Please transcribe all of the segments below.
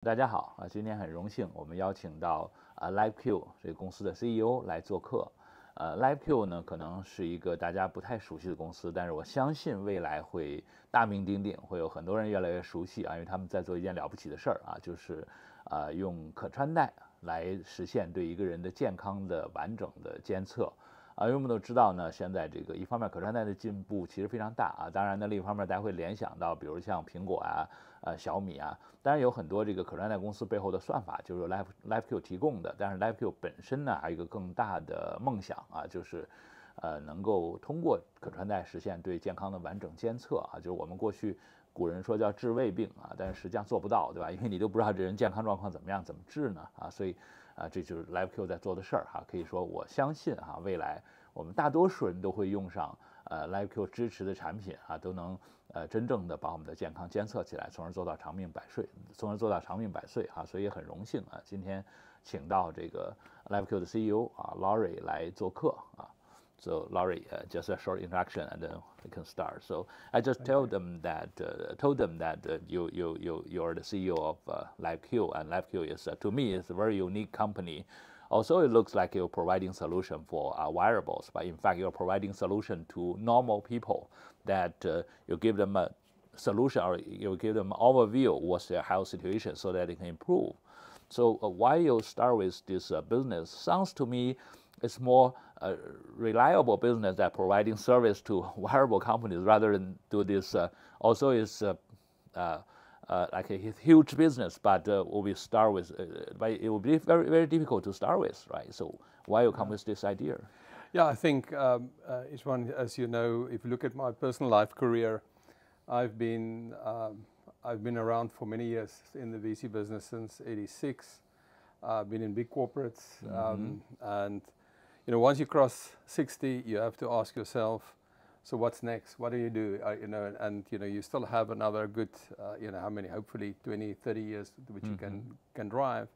大家好啊，今天很荣幸，我们邀请到LifeQ 这个公司的 CEO 来做客。LifeQ 呢可能是一个大家不太熟悉的公司，但是我相信未来会大名鼎鼎，会有很多人越来越熟悉啊，因为他们在做一件了不起的事儿啊，就是用可穿戴来实现对一个人的健康的完整的监测。因为我们都知道呢，现在这个一方面可穿戴的进步其实非常大啊，当然呢另一方面大家会联想到，比如像苹果啊、小米啊，当然有很多这个可穿戴公司背后的算法就是 LifeQ 提供的，但是 LifeQ 本身呢还有一个更大的梦想啊，就是能够通过可穿戴实现对健康的完整监测啊，就是我们过去古人说叫治未病啊，但是实际上做不到，对吧？因为你都不知道这人健康状况怎么样，怎么治呢？啊，所以这就是 LifeQ 在做的事儿哈。可以说我相信哈，未来我们大多数人都会用上LifeQ 支持的产品啊，都能真正的把我们的健康监测起来，从而做到长命百岁啊。所以也很荣幸啊，今天请到这个 LifeQ 的 CEO Laurie 来做客啊。So Laurie, just a short introduction, and then we can start. So I just told them that you're the CEO of LifeQ, and LifeQ is to me is a very unique company. Also, it looks like you're providing solution for wearables, but in fact, you're providing solution to normal people that you give them a solution or you give them an overview of what's their health situation so that they can improve. So why you start with this business sounds to me it's more reliable business that providing service to wearable companies rather than do this. Also, is like a huge business, but we start with, but it will be very, very difficult to start with, right? So why you come with this idea? Yeah, I think each one, as you know, if you look at my personal life career, I've been around for many years in the VC business since '86. I've been in big corporates, and you know, once you cross 60, you have to ask yourself, so what's next? What do you do? You know, and you know, you still have another good, you know, how many? Hopefully 20, 30 years, which you can drive.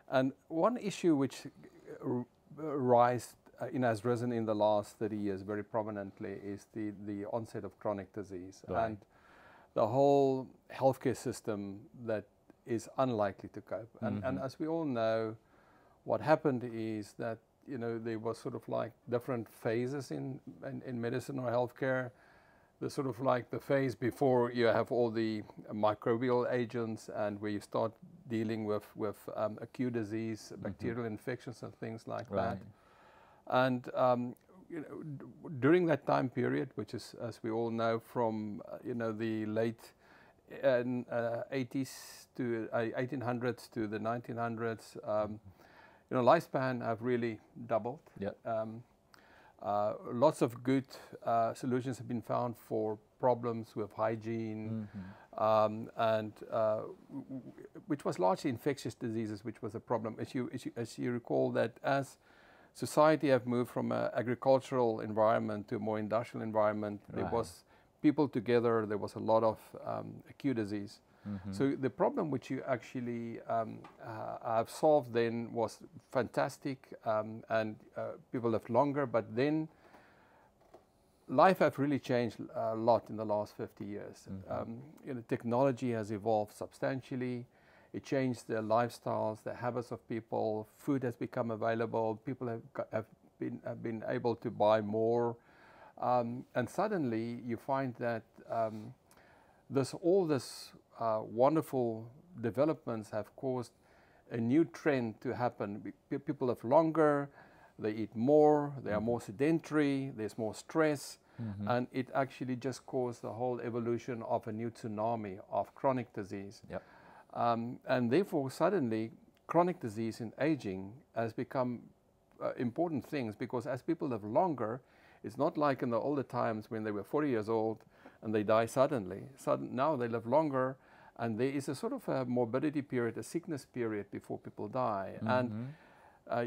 And one issue which has risen in the last 30 years very prominently is the onset of chronic disease, and the whole healthcare system that is unlikely to cope. And as we all know, what happened is that, you know, there was sort of like different phases in medicine or healthcare. There's sort of like the phase before you have all the microbial agents and where you start dealing with acute disease, bacterial infections and things like that. And you know, during that time period, which is, as we all know, from you know, the late 80s to 1800s to the 1900s, you know, lifespan have really doubled. Lots of good solutions have been found for problems with hygiene, and which was largely infectious diseases, which was a problem. As you recall, that as society have moved from an agricultural environment to a more industrial environment, there was people together, there was a lot of acute disease. So the problem which you actually have solved then was fantastic, and people lived longer, but then life have really changed a lot in the last 50 years. You know, technology has evolved substantially. It changed the lifestyles, the habits of people. Food has become available. People have been able to buy more, and suddenly you find that all this wonderful developments have caused a new trend to happen. People live longer, they eat more, they are more sedentary, there's more stress, and it actually just caused the whole evolution of a new tsunami of chronic disease. And therefore, suddenly, chronic disease in aging has become important things, because as people live longer, it's not like in the older times when they were 40 years old and they die suddenly. Now they live longer, and there is a sort of a morbidity period, a sickness period before people die. And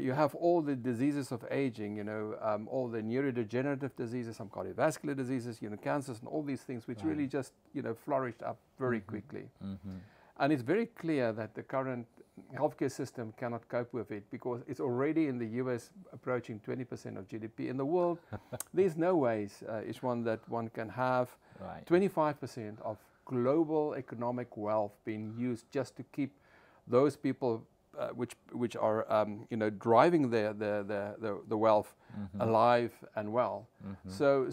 you have all the diseases of aging, you know, all the neurodegenerative diseases, some cardiovascular diseases, you know, cancers and all these things, which really just, you know, flourished up very quickly. And it's very clear that the current healthcare system cannot cope with it, because it's already in the US approaching 20% of GDP. In the world, there's no ways, that one can have 25% of global economic wealth being used just to keep those people which are driving the wealth alive and well. So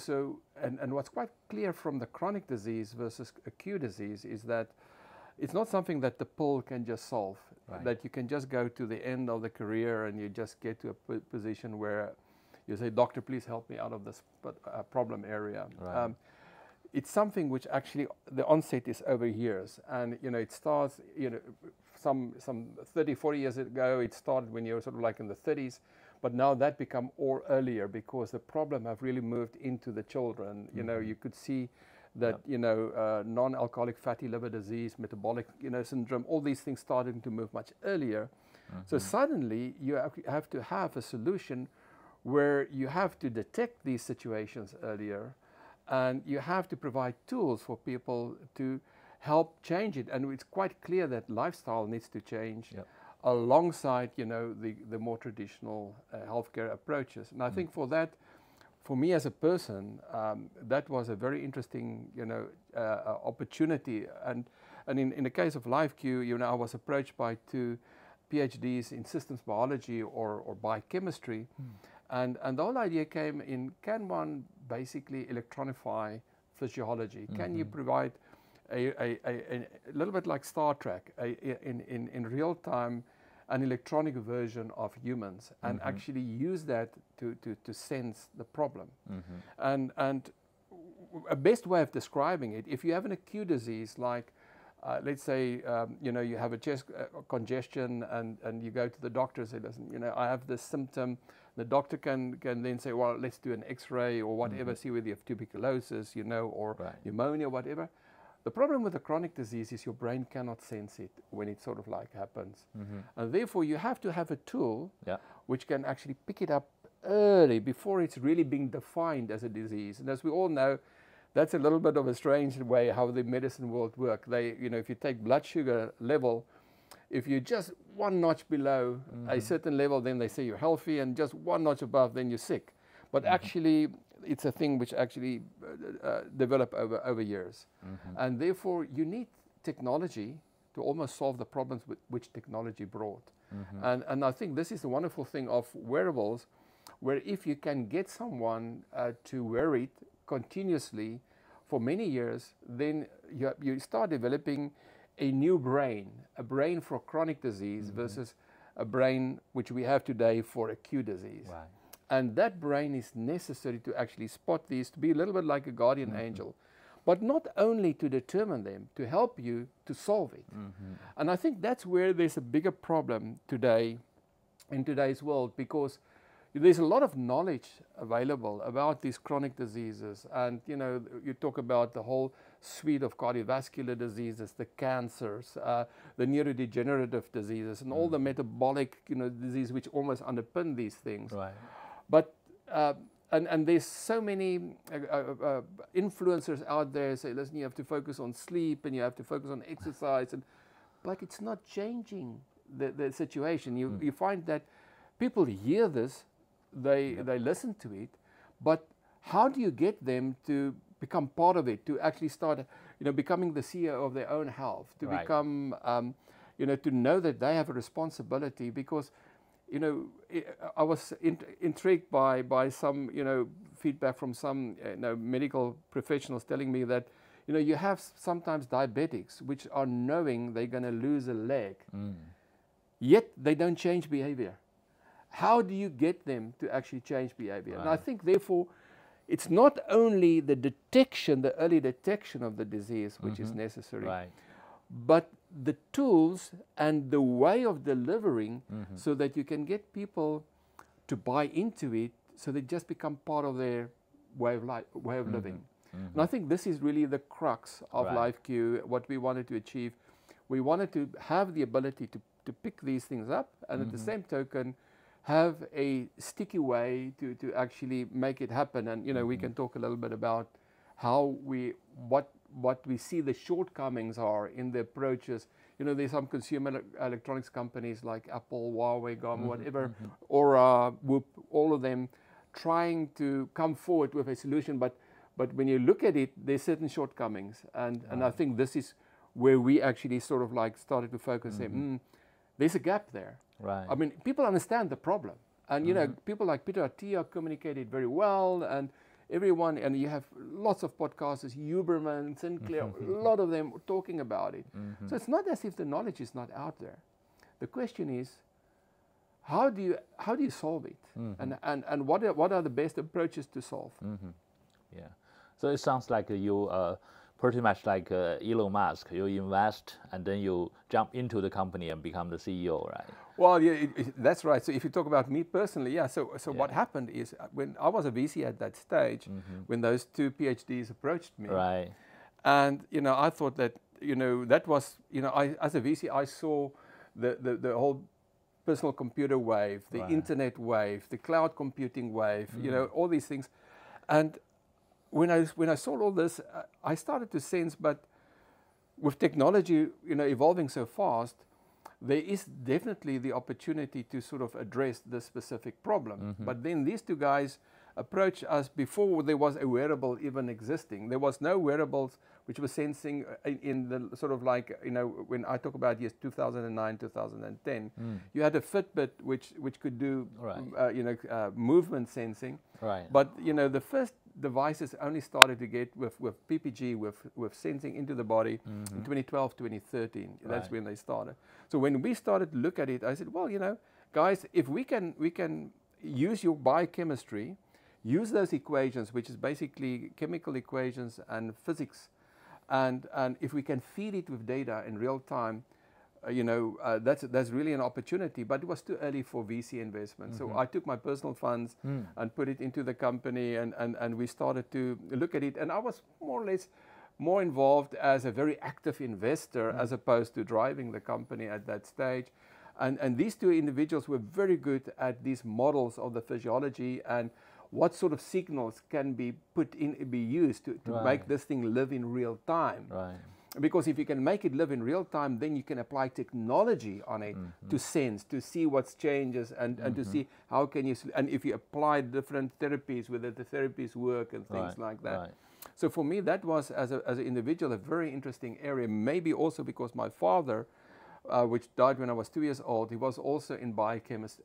what's quite clear from the chronic disease versus acute disease is that it's not something that the pill can just solve. Right. That you can just go to the end of the career and you just get to a position where you say, doctor, please help me out of this problem area. Right. It's something which actually the onset is over years, and it starts some 30, 40 years ago. It started when you were sort of like in the 30s, but now that become all earlier because the problem have really moved into the children. You could see that non-alcoholic fatty liver disease, metabolic syndrome, all these things starting to move much earlier. So suddenly you have to have a solution where you have to detect these situations earlier, and you have to provide tools for people to help change it. And it's quite clear that lifestyle needs to change alongside the more traditional healthcare approaches. And I think for that, for me as a person, that was a very interesting opportunity. And in the case of LifeQ, I was approached by 2 PhDs in systems biology or biochemistry. And the whole idea came in, can one basically electronify physiology? Can you provide a little bit like Star Trek, in real time, an electronic version of humans, and actually use that to sense the problem? And a best way of describing it, if you have an acute disease like let's say you have a chest congestion and you go to the doctor and say, listen, I have this symptom. The doctor can then say, well, let's do an X-ray or whatever, see whether you have tuberculosis, or pneumonia, whatever. The problem with a chronic disease is your brain cannot sense it when it sort of like happens. And therefore you have to have a tool which can actually pick it up early before it's really being defined as a disease. And as we all know, that's a little bit of a strange way how the medicine world works. They, if you take blood sugar level, if you're just one notch below a certain level, then they say you're healthy, and just one notch above, then you're sick. But actually, it's a thing which actually develop over years. And therefore, you need technology to almost solve the problems which technology brought. And I think this is the wonderful thing of wearables, where if you can get someone to wear it continuously for many years, then you start developing a new brain, a brain for chronic disease versus a brain which we have today for acute disease. Right. And that brain is necessary to actually spot these, to be a little bit like a guardian angel, but not only to determine them, to help you to solve it. And I think that's where there's a bigger problem today, in today's world, because there's a lot of knowledge available about these chronic diseases. And, you talk about the whole suite of cardiovascular diseases, the cancers, the neurodegenerative diseases, and all the metabolic, disease which almost underpin these things. Right. But and there's so many influencers out there say, listen, you have to focus on sleep and you have to focus on exercise, and like it's not changing the situation. You find that people hear this, they listen to it, but how do you get them to become part of it, to actually start becoming the CEO of their own health, to become to know that they have a responsibility? Because I was intrigued by some feedback from some medical professionals telling me that you have sometimes diabetics which are knowing they're going to lose a leg, yet they don't change behavior. How do you get them to actually change behavior? And I think therefore it's not only the detection, the early detection of the disease which is necessary, but the tools and the way of delivering so that you can get people to buy into it, so they just become part of their way of living. And I think this is really the crux of LifeQ, what we wanted to achieve. We wanted to have the ability to pick these things up, and at the same token have a sticky way to actually make it happen. And we can talk a little bit about how what we see the shortcomings are in the approaches. There's some consumer electronics companies like Apple, Huawei, Garmin, whatever, or Whoop, all of them trying to come forward with a solution. But when you look at it, there's certain shortcomings. And I think this is where we actually sort of like started to focus. Say, there's a gap there. Right. I mean, people understand the problem. And, you know, people like Peter Attia communicated very well, and everyone, and you have lots of podcasters, Huberman, Sinclair, a lot of them talking about it. So it's not as if the knowledge is not out there. The question is, how do you solve it? And what are the best approaches to solve? Yeah. So it sounds like you pretty much like Elon Musk. You invest and then you jump into the company and become the CEO, right? Well, yeah, that's right. So if you talk about me personally, yeah. So what happened is when I was a VC at that stage, when those two PhDs approached me, right? And you know, I thought that that was as a VC I saw the whole personal computer wave, the internet wave, the cloud computing wave, all these things, and when I saw all this, I started to sense, but with technology, evolving so fast, there is definitely the opportunity to sort of address this specific problem. But then these two guys approached us before there was a wearable even existing. There was no wearables which were sensing in the sort of like, when I talk about years 2009, 2010, you had a Fitbit which could do, movement sensing. Right. But, the first devices only started to get with PPG, with sensing into the body in 2012, 2013. That's when they started. So when we started to look at it, I said, well, guys, if we can use your biochemistry, use those equations, which is basically chemical equations and physics, and if we can feed it with data in real time, that's really an opportunity. But it was too early for VC investment. So I took my personal funds and put it into the company, and we started to look at it. And I was more or less more involved as a very active investor as opposed to driving the company at that stage. And these two individuals were very good at these models of the physiology and what sort of signals can be used to make this thing live in real time. Right. Because if you can make it live in real time, then you can apply technology on it to sense, to see what changes, and to see how can you, and if you apply different therapies, whether the therapies work and things like that. Right. So for me, that was, as an individual, a very interesting area. Maybe also because my father, which died when I was 2 years old, he was also a biochemist.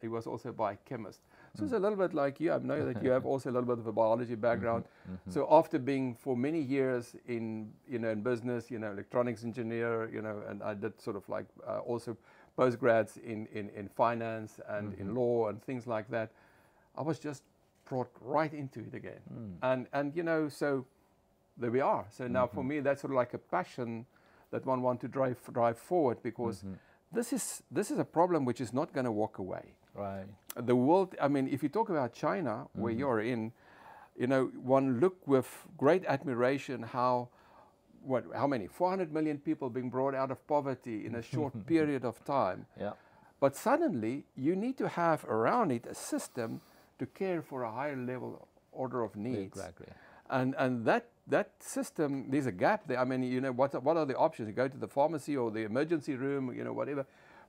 So it's a little bit like you. I know that you have also a little bit of a biology background. So after being for many years in business, electronics engineer, and I did sort of like also postgrads in finance and in law and things like that, I was just brought right into it again. And so there we are. So now for me, that's sort of like a passion that one wants to drive forward, because this is a problem which is not going to walk away. Right. The world, I mean, if you talk about China, where you're in, one look with great admiration how many 400 million people being brought out of poverty in a short period of time. Yeah. But suddenly you need to have around it a system to care for a higher level order of needs. Exactly. And that system, there's a gap there. I mean, what are the options? You go to the pharmacy or the emergency room, whatever.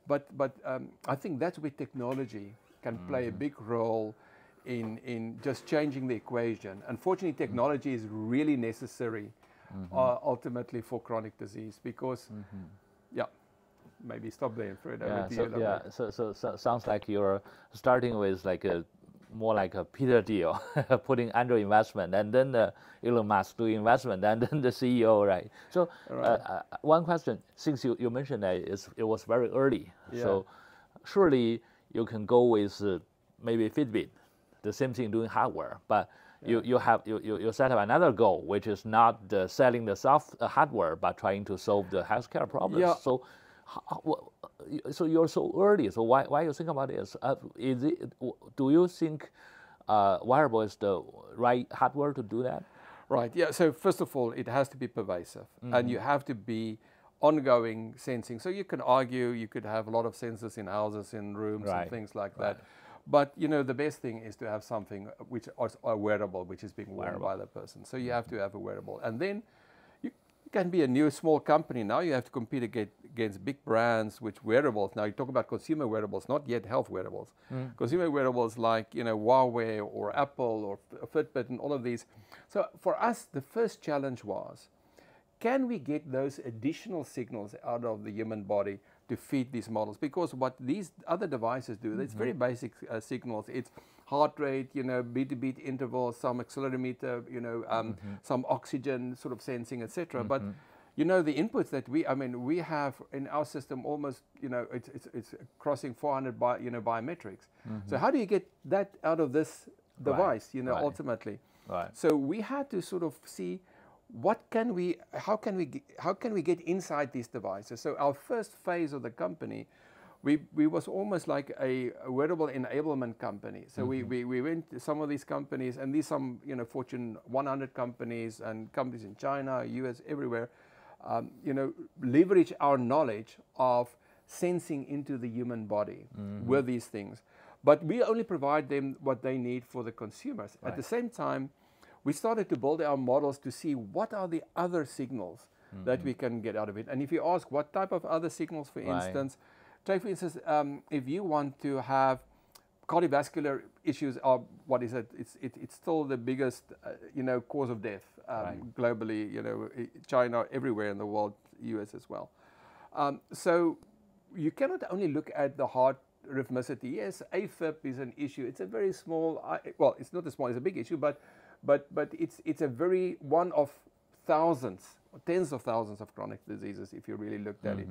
But I think that's where technology can play a big role in just changing the equation. Unfortunately, technology is really necessary ultimately for chronic disease, because, maybe stop there, Fred. So sounds like you're starting with like more like a Peter deal, putting under investment, and then Elon Musk doing investment, and then the CEO, right? So one question, since you mentioned that it was very early, so surely you can go with maybe Fitbit, the same thing doing hardware, but you set up another goal, which is not selling the hardware, but trying to solve the healthcare problems. Yeah. So you're so early. So why you think about this? Do you think Wearable is the right hardware to do that? Right. Yeah. So first of all, it has to be pervasive, and you have to be ongoing sensing. So you can argue you could have a lot of sensors in houses, in rooms, and things like that. But the best thing is to have something which is a wearable, which is being worn by the person. So you have to have a wearable, and then you can be a new small company. Now you have to compete against big brands, which wearables. Now you talk about consumer wearables, not yet health wearables. Consumer wearables like Huawei or Apple or Fitbit and all of these. So for us, the first challenge was, can we get those additional signals out of the human body to feed these models, because what these other devices do, it's very basic signals. It's heart rate, beat-to-beat intervals, some accelerometer, some oxygen sort of sensing, etc. But the inputs that we have in our system almost, it's crossing 400 biometrics. So how do you get that out of this device, ultimately? Right. So we had to sort of see how can we get inside these devices. So our first phase of the company, we was almost like a wearable enablement company. So we went to some of these companies, and these some Fortune 100 companies and companies in China, US, everywhere, leverage our knowledge of sensing into the human body with these things. But we only provide them what they need for the consumers. Right. At the same time, we started to build our models to see what are the other signals that we can get out of it. And if you ask what type of other signals, for instance, take for instance, if you want to have cardiovascular issues, are what is it? It's still the biggest cause of death globally. China, everywhere in the world, US as well. So you cannot only look at the heart rhythmicity. Yes, AFib is an issue. It's a very small. Well, it's not a small. It's a big issue, but it's a very one of thousands, tens of thousands of chronic diseases if you really looked at it.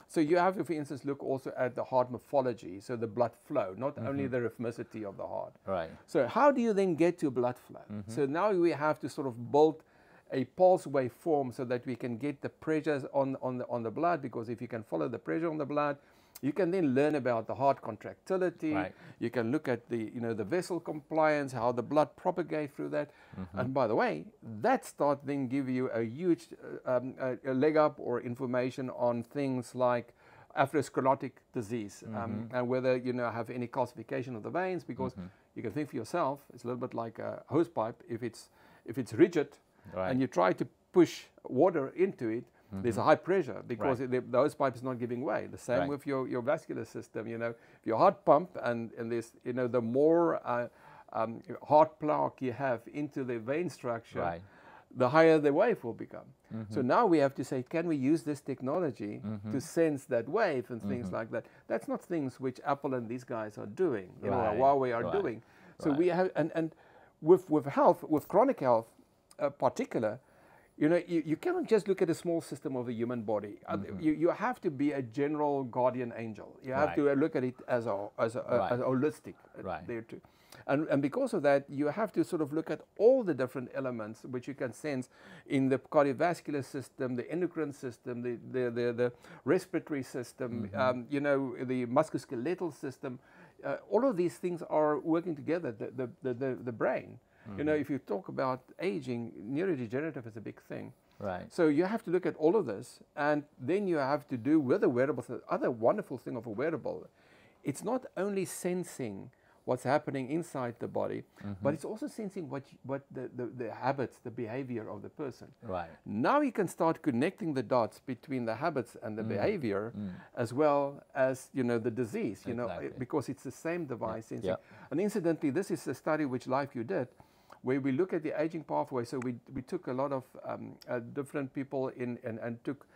So you have to, for instance, look also at the heart morphology, so the blood flow, not only the rhythmicity of the heart. Right. So how do you then get to blood flow? So now we have to sort of build a pulse waveform so that we can get the pressures on the blood, because if you can follow the pressure on the blood, you can then learn about the heart contractility. Right. You can look at the the vessel compliance, how the blood propagates through that. And by the way, that starts then give you a huge a leg up or information on things like atherosclerotic disease, and whether have any calcification of the veins, because you can think for yourself, it's a little bit like a hose pipe. If it's rigid, and you try to push water into it, there's a high pressure, because the hose pipe is not giving way. The same with your vascular system. If your heart pump and there's the more heart plaque you have into the vein structure, the higher the wave will become. So now we have to say, can we use this technology to sense that wave and things like that? That's not things which Apple and these guys are doing, or Huawei are doing. So we have, and with health, with chronic health particular, you cannot just look at a small system of the human body. You have to be a general guardian angel. You have to look at it as a holistic there too. And because of that, you have to sort of look at all the different elements which you can sense in the cardiovascular system, the endocrine system, the respiratory system, the musculoskeletal system. All of these things are working together, the brain. If you talk about aging, neurodegenerative is a big thing. Right. So you have to look at all of this, and then you have to do with the wearables. The other wonderful thing of a wearable, it's not only sensing what's happening inside the body, but it's also sensing what the habits, the behavior of the person. Right. Now you can start connecting the dots between the habits and the behavior, as well as the disease. Because it's the same device sensing. And incidentally, this is a study which LifeQ did, where we look at the aging pathway. So we took a lot of different people and took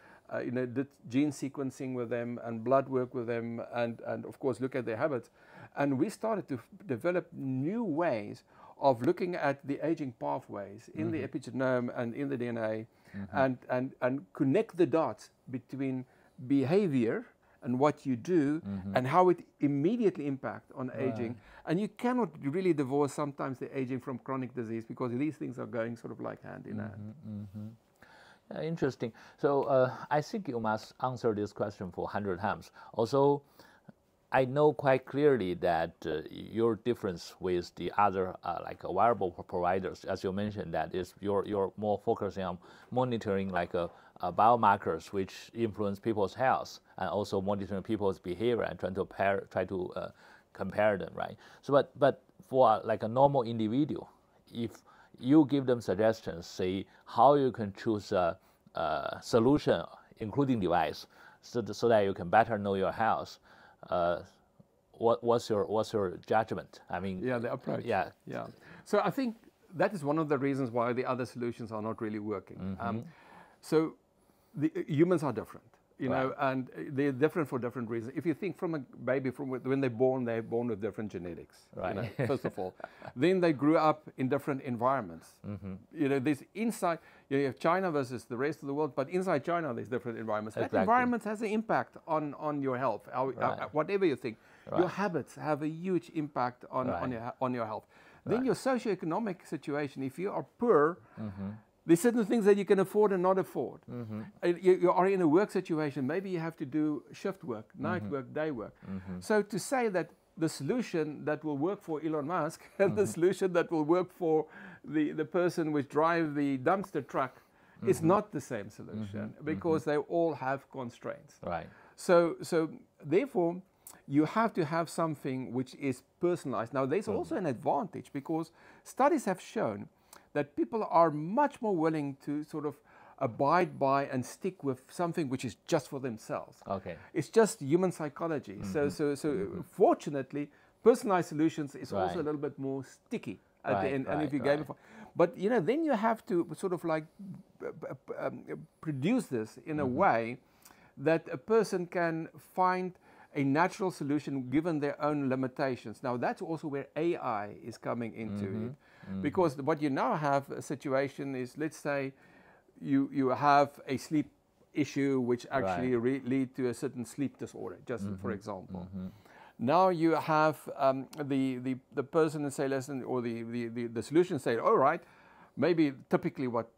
did gene sequencing with them and blood work with them, and of course look at their habits. And we started to develop new ways of looking at the aging pathways in the epigenome and in the DNA, and connect the dots between behavior and what you do and how it immediately impacts on aging. And you cannot really divorce sometimes the aging from chronic disease, because these things are going sort of like hand in hand. Interesting. So I think you must answer this question for 100 times. Also, I know quite clearly that your difference with the other like wearable providers, as you mentioned, that is you're more focusing on monitoring like biomarkers which influence people's health, and also monitoring people's behavior and try to compare them, right? So, but for like a normal individual, if you give them suggestions, say how you can choose a solution, including device, so that you can better know your health. What's your judgment? I mean, the approach. So I think that is one of the reasons why the other solutions are not really working. So the humans are different. you know, and they're different for different reasons. If you think from a baby, from when they're born with different genetics, right. You know, first of all. Then they grew up in different environments. You know, there's inside, you have China versus the rest of the world, but inside China there's different environments. Exactly. That environment has an impact on your health, whatever you think. Your habits have a huge impact on your health. Then your socioeconomic situation, if you are poor, there's certain things that you can afford and not afford. You are in a work situation, maybe you have to do shift work, night work, day work. So to say that the solution that will work for Elon Musk and the solution that will work for the person which drives the dumpster truck is not the same solution, because they all have constraints. Right. So therefore, you have to have something which is personalized. Now, there's also an advantage, because studies have shown that people are much more willing to sort of abide by and stick with something which is just for themselves. Okay. It's just human psychology. So fortunately, personalized solutions is also a little bit more sticky at the end. And if you gamify, but you know, then you have to sort of like produce this in a way that a person can find a natural solution given their own limitations. Now, that's also where AI is coming into it. Because what you now have a situation is, let's say you have a sleep issue which actually lead to a certain sleep disorder, just for example. Now you have the person say, listen, or the solution say, all right, maybe typically what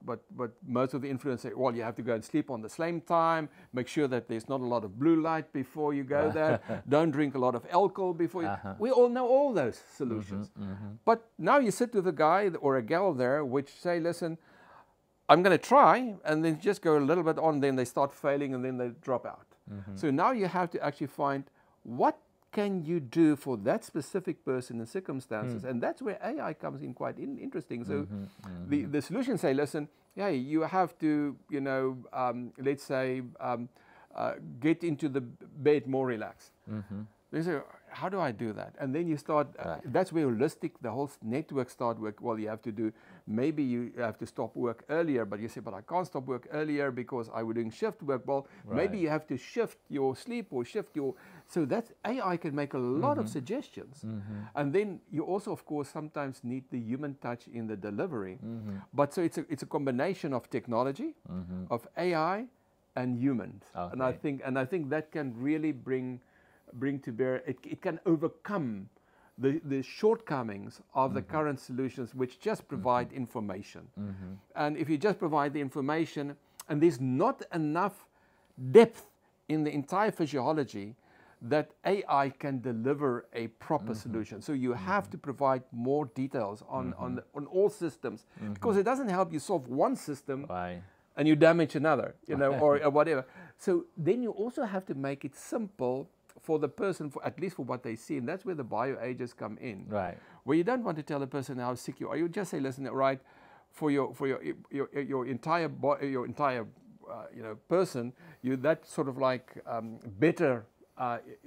most of the influencers say, well, you have to go and sleep on the same time, make sure that there's not a lot of blue light before you go there, don't drink a lot of alcohol before you... We all know all those solutions. But now you sit with a guy or a gal there which say, listen, I'm going to try, and then just go a little bit on, then they start failing, and then they drop out. So now you have to actually find what can you do for that specific person and circumstances, and that's where AI comes in quite interesting. So the solution say, listen, yeah, you have to, you know, let's say, get into the bed more relaxed. They say, how do I do that? And then you start, that's where holistic, the whole network start work. Well, you have to do, maybe you have to stop work earlier, but you say, but I can't stop work earlier because I was doing shift work. Well, maybe you have to shift your sleep or shift your, so that AI can make a lot of suggestions. And then you also, of course, sometimes need the human touch in the delivery. But so it's a combination of technology, of AI and humans. And I think that can really bring to bear, it can overcome the shortcomings of the current solutions which just provide information. And if you just provide the information and there's not enough depth in the entire physiology that AI can deliver a proper solution. So you have to provide more details on all systems, because it doesn't help you solve one system and you damage another, you know, or whatever. So then you also have to make it simple for the person, for at least for what they see, and that's where the bioagents come in. Where you don't want to tell a person how sick you are. You just say, listen, right, for your entire you know, person, you that sort of like better.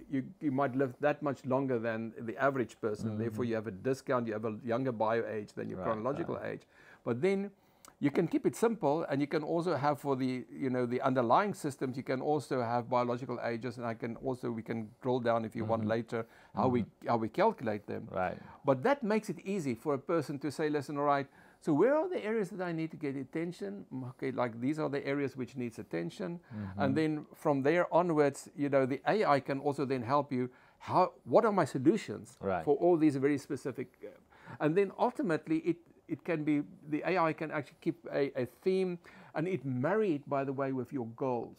You might live that much longer than the average person. Therefore, you have a discount. You have a younger bioage than your chronological age. But then you can keep it simple, and you can also have for the, you know, the underlying systems, you can also have biological ages, and we can drill down if you want later how we calculate them. But that makes it easy for a person to say, listen, all right, so where are the areas that I need to get attention? Okay, like these are the areas which needs attention. And then from there onwards, you know, the AI can also then help you, what are my solutions for all these very specific, and then ultimately it can be, the AI can actually keep a theme, and it marry it, by the way, with your goals.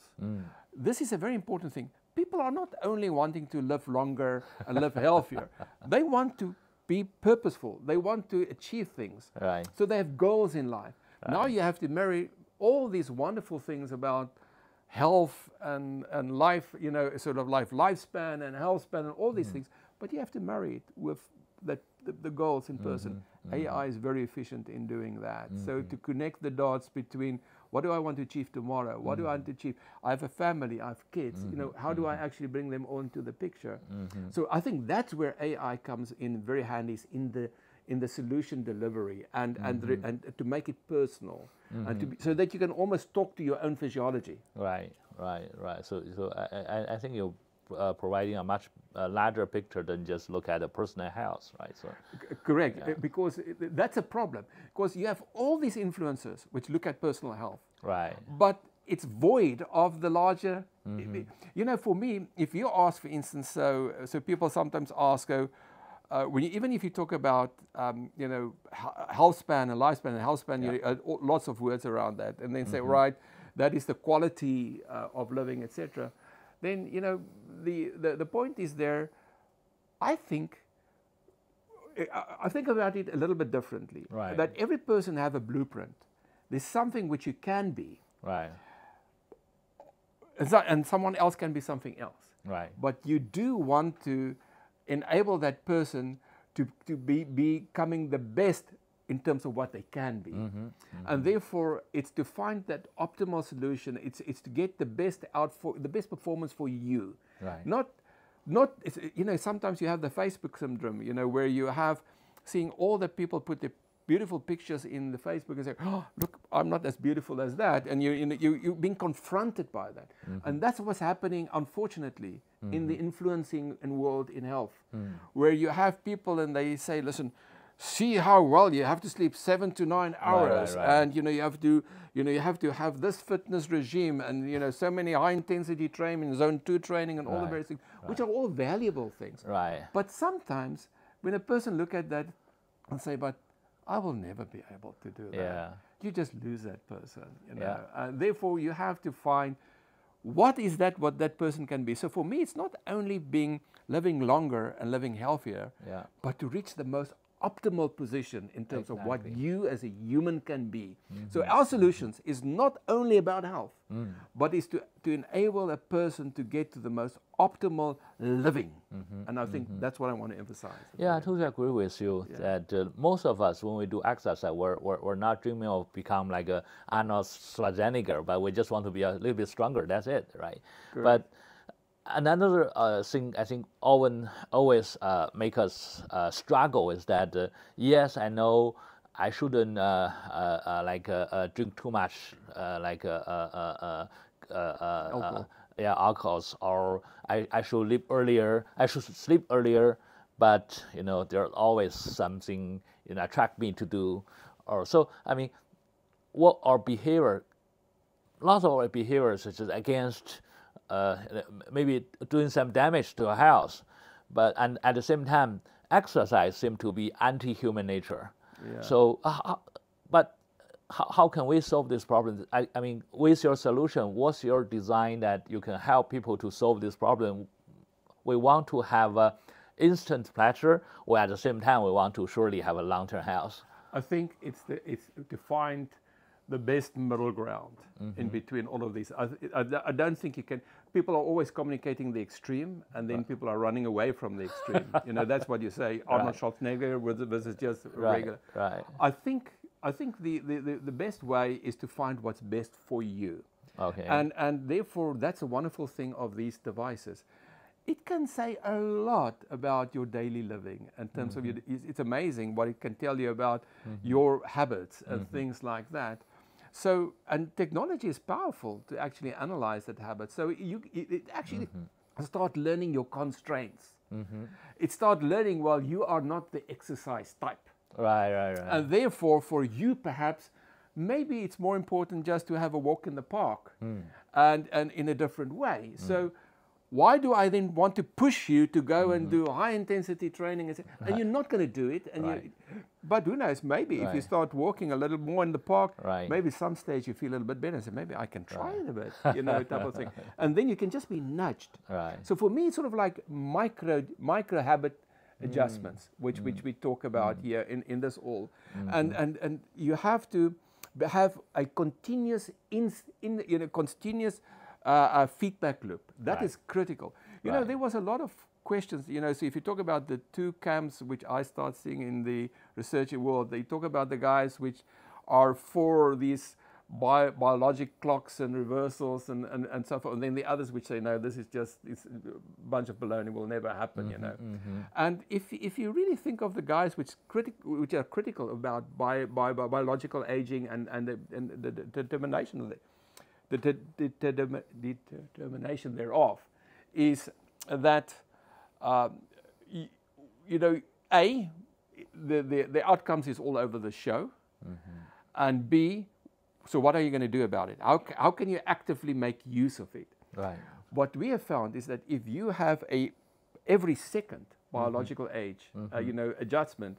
This is a very important thing. People are not only wanting to live longer and live healthier. They want to be purposeful. They want to achieve things. So they have goals in life. Now you have to marry all these wonderful things about health and life, you know, sort of lifespan and health span and all these things, but you have to marry it with the goals in person. AI is very efficient in doing that. So to connect the dots between what do I want to achieve tomorrow? What do I want to achieve? I have a family, I have kids, you know, how do I actually bring them all into the picture? So I think that's where AI comes in very handy, is in the solution delivery and to make it personal, and so that you can almost talk to your own physiology. Right. So I think you're providing a much larger picture than just look at the personal health, right? So correct, because that's a problem. Because you have all these influencers which look at personal health, right, but it's void of the larger. You know, for me, if you ask, for instance, so people sometimes ask, even if you talk about you know, health span and lifespan and health span, you know, lots of words around that, and then say, right, that is the quality of living, etc. Then, you know, the point is there. I think about it a little bit differently. Right. That every person have a blueprint. There's something which you can be. Right. And someone else can be something else. Right. But you do want to enable that person to be becoming the best in terms of what they can be. And therefore, it's to find that optimal solution. It's to get the best the best performance for you. Right. Not you know, sometimes you have the Facebook syndrome, you know, where you have seeing all the people put the beautiful pictures in the Facebook and say, oh, look, I'm not as beautiful as that. And you're being confronted by that. And that's what's happening, unfortunately, in the influencing world in health, where you have people and they say, listen, see how well you have to sleep 7 to 9 hours, and you know, you have to have this fitness regime, and you know, so many high intensity training, zone 2 training, and all the various things, which are all valuable things. Right. But sometimes when a person look at that and say, but I will never be able to do that, you just lose that person, you know. And therefore you have to find what that person can be. So for me, it's not only living longer and living healthier, but to reach the most optimal position in terms of what you as a human can be. So our solutions is not only about health, but is to enable a person to get to the most optimal living. And I think that's what I want to emphasize. Yeah, I totally agree with you that most of us, when we do exercise, we're not dreaming of become like a Arnold Schwarzenegger, but we just want to be a little bit stronger. That's it, right? Correct. But another thing I think always make us struggle is that yes, I know I shouldn't drink too much alcohols, or I should sleep earlier. But you know, there's always something attract me to do, or so. I mean, what our behavior, lots of our behaviors is against. Maybe doing some damage to our health, and at the same time, exercise seems to be anti-human nature. So, how can we solve this problem? I mean, with your solution, what's your design that you can help people to solve this problem? We want to have instant pleasure, or at the same time, we want to surely have a long-term health. I think it's to find the best middle ground in between all of these. I don't think you can. People are always communicating the extreme, and then people are running away from the extreme. You know, that's what you say. Arnold Schwarzenegger versus just regular. Right. I think the best way is to find what's best for you. Okay. And therefore, that's a wonderful thing of these devices. It can say a lot about your daily living in terms of it's amazing what it can tell you about your habits and things like that. So, and technology is powerful to actually analyze that habit. So it actually start learning your constraints. It start learning, well, you are not the exercise type. Right. And therefore, for you, perhaps, maybe it's more important just to have a walk in the park and in a different way. So why do I then want to push you to go and do high intensity training? And you're not going to do it. And but who knows, maybe if you start walking a little more in the park, maybe some stage you feel a little bit better and say, maybe I can try it a bit, you know, type of thing. And then you can just be nudged. So for me, it's sort of like micro habit adjustments, which we talk about here in this all. And you have to have a continuous continuous feedback loop. That is critical. You know, there was a lot of questions, you know, so if you talk about the two camps which I start seeing in the research world, they talk about the guys which are for these biologic clocks and reversals and so forth, and then the others which say, no, this is just it's a bunch of baloney, will never happen, you know. And if you really think of the guys which are critical about biological aging and the determination of it, the determination thereof is that, you know, A, the outcomes is all over the show, and B, so what are you going to do about it? How can you actively make use of it? Right. What we have found is that if you have every second biological age, you know, adjustment,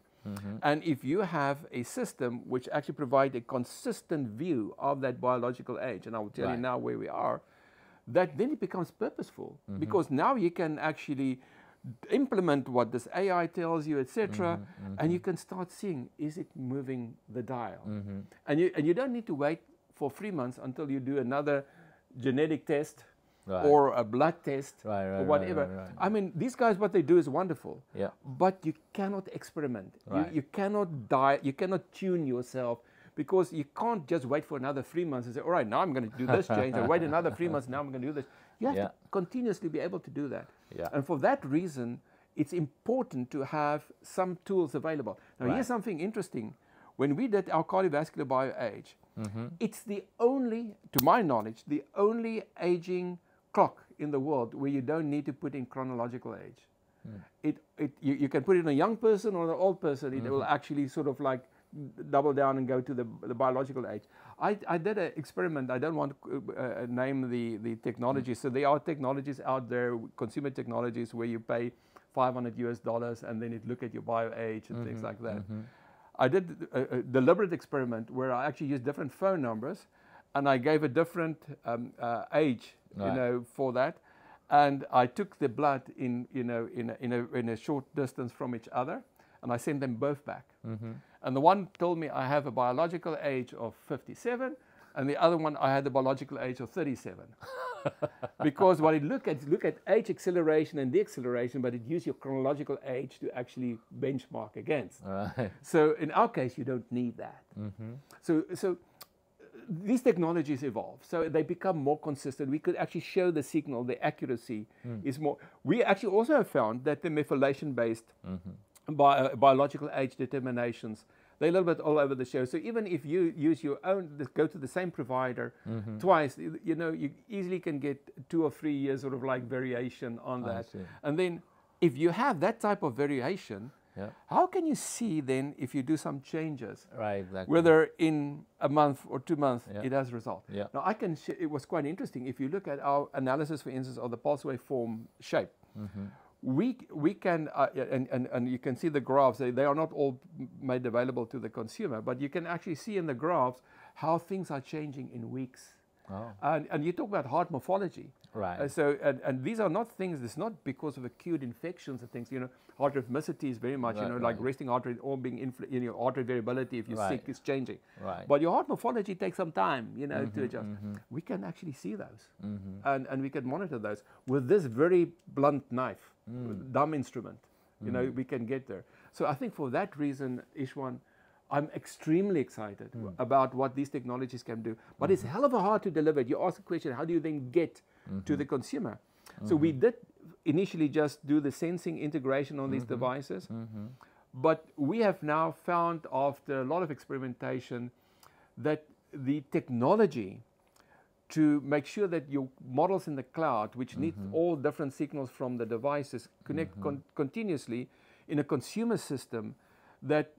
and if you have a system which actually provides a consistent view of that biological age, and I will tell you now where we are, that then it becomes purposeful, because now you can actually implement what this AI tells you, etc., and you can start seeing, is it moving the dial? And you don't need to wait for 3 months until you do another genetic test or a blood test or whatever. I mean, these guys, what they do is wonderful, but you cannot experiment. You cannot you cannot tune yourself, because you can't just wait for another 3 months and say, all right, now I'm going to do this change, and wait another 3 months, now I'm going to do this. You have to continuously be able to do that. And for that reason, it's important to have some tools available. Now, here's something interesting. When we did our cardiovascular bioage, it's the only, to my knowledge, the only aging clock in the world where you don't need to put in chronological age. You can put it on a young person or an old person. It will actually sort of like double down and go to the biological age. I did an experiment. I don't want to name the technology. So there are technologies out there, consumer technologies, where you pay $500 and then it look at your bio age and things like that. I did a deliberate experiment where I actually used different phone numbers, and I gave a different age, you know, for that. And I took the blood in a short distance from each other, and I sent them both back. And the one told me I have a biological age of 57, and the other one I had a biological age of 37. Because what it look at age acceleration and deceleration, but it used your chronological age to actually benchmark against. So in our case, you don't need that. So these technologies evolve, so they become more consistent. We could actually show the signal, the accuracy is more. We actually also have found that the methylation-based biological age determinations, they're a little bit all over the show. So even if you use your own, go to the same provider twice, you know, you easily can get 2 or 3 years sort of like variation on that. And then if you have that type of variation, how can you see then if you do some changes, whether in a month or 2 months it has result? Now I can, it was quite interesting. If you look at our analysis, for instance, of the pulse waveform shape, we can, and you can see the graphs, they are not all made available to the consumer, but you can actually see in the graphs how things are changing in weeks. And you talk about heart morphology. So, and these are not things, it's not because of acute infections and things, you know, heart rhythmicity is very much, you know, like resting heart rate, all being, you know, heart rate variability, if you're sick, is changing. But your heart morphology takes some time, you know, to adjust. We can actually see those, and we can monitor those with this very blunt knife, dumb instrument, you know, we can get there. So I think for that reason, Ishwan, I'm extremely excited about what these technologies can do. But it's hell of a hard to deliver. You ask the question, how do you then get to the consumer? So we did initially just do the sensing integration on these devices. But we have now found, after a lot of experimentation, that the technology to make sure that your models in the cloud, which need all different signals from the devices, connect continuously in a consumer system, that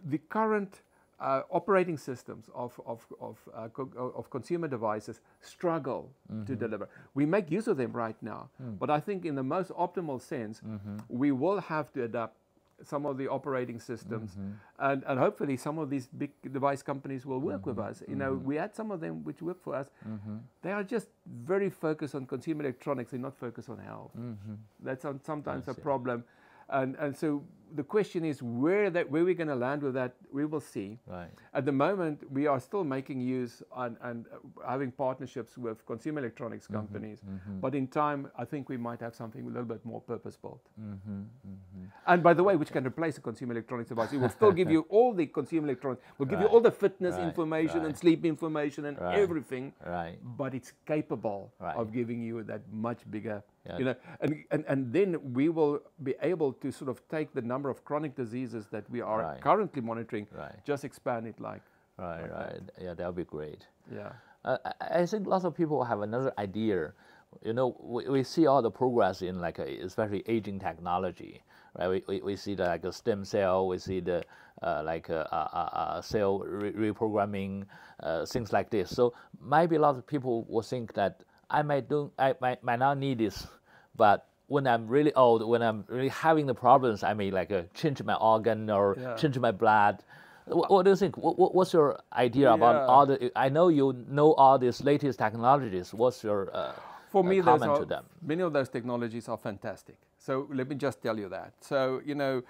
the current operating systems of consumer devices struggle to deliver. We make use of them right now, but I think in the most optimal sense, we will have to adapt some of the operating systems, and hopefully some of these big device companies will work with us. You know, we had some of them which work for us. They are just very focused on consumer electronics. They're not focused on health. That's sometimes a problem. And so the question is where we're going to land with that, we will see. At the moment, we are still making use and having partnerships with consumer electronics companies. But in time, I think we might have something a little bit more purpose-built. And by the way, which can replace a consumer electronics device. It will still give you all the consumer electronics, will give you all the fitness information and sleep information and everything. But it's capable of giving you that much bigger, you know, and then we will be able to sort of take the number of chronic diseases that we are currently monitoring, just expand it like. Yeah, that would be great. I think lots of people have another idea. You know, we see all the progress in like especially aging technology, right? We see the like a stem cell, we see the cell reprogramming, things like this. So maybe a lot of people will think that I might not need this, but when I'm really old, when I'm really having the problems, I may like change my organ or change my blood. What do you think? What's your idea about all the? I know you know all these latest technologies. What's your for me, comment to them? Many of those technologies are fantastic. So let me just tell you that. So you know,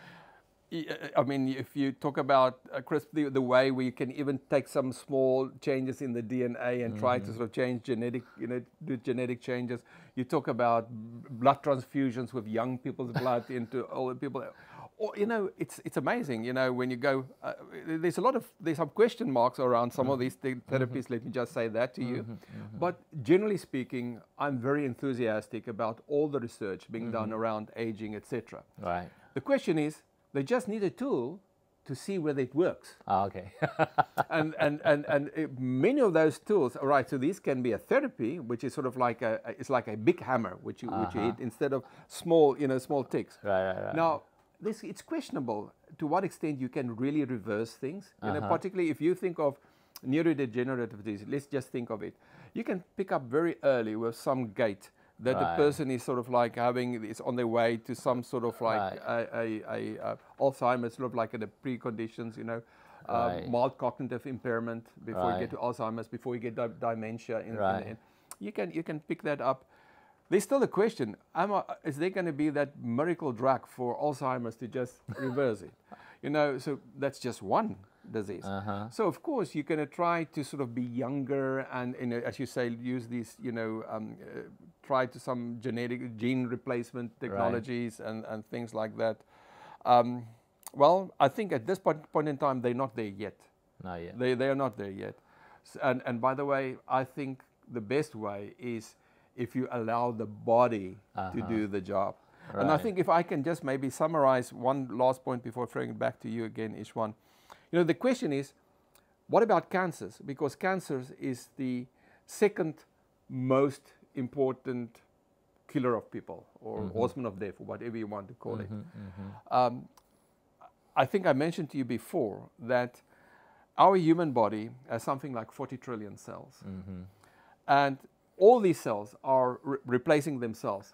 I mean, if you talk about Chris, the way we can even take some small changes in the DNA and try to sort of change genetic, do genetic changes. You talk about blood transfusions with young people's blood into older people. Or, you know, it's amazing. You know, when you go, there's some question marks around some of these therapies. Let me just say that to you. But generally speaking, I'm very enthusiastic about all the research being done around aging, etc. Right. The question is, they just need a tool to see whether it works. Okay. and many of those tools, all right, so these can be a therapy, which is sort of like it's like a big hammer, which you hit instead of small, small ticks. Right. Now, it's questionable to what extent you can really reverse things. You know, particularly if you think of neurodegenerative disease, let's just think of it. You can pick up very early with some gait that the person is sort of like is on their way to some sort of like Alzheimer's, sort of like at the preconditions, mild cognitive impairment before you get to Alzheimer's, before you get dementia. You can pick that up. There's still a question, is there going to be that miracle drug for Alzheimer's to just reverse it? You know, so that's just one disease. So of course you're going to try to sort of be younger and, as you say, use these, try to some gene replacement technologies and things like that. Well, I think at this point in time, they're not there yet. Not yet. They are not there yet. And by the way, I think the best way is if you allow the body to do the job. Right. And I think if I can just maybe summarize one last point before throwing it back to you again, Ishwan. The question is, what about cancers? Because cancers is the second most important killer of people, or horseman of death, or whatever you want to call it. I think I mentioned to you before that our human body has something like 40 trillion cells. And all these cells are replacing themselves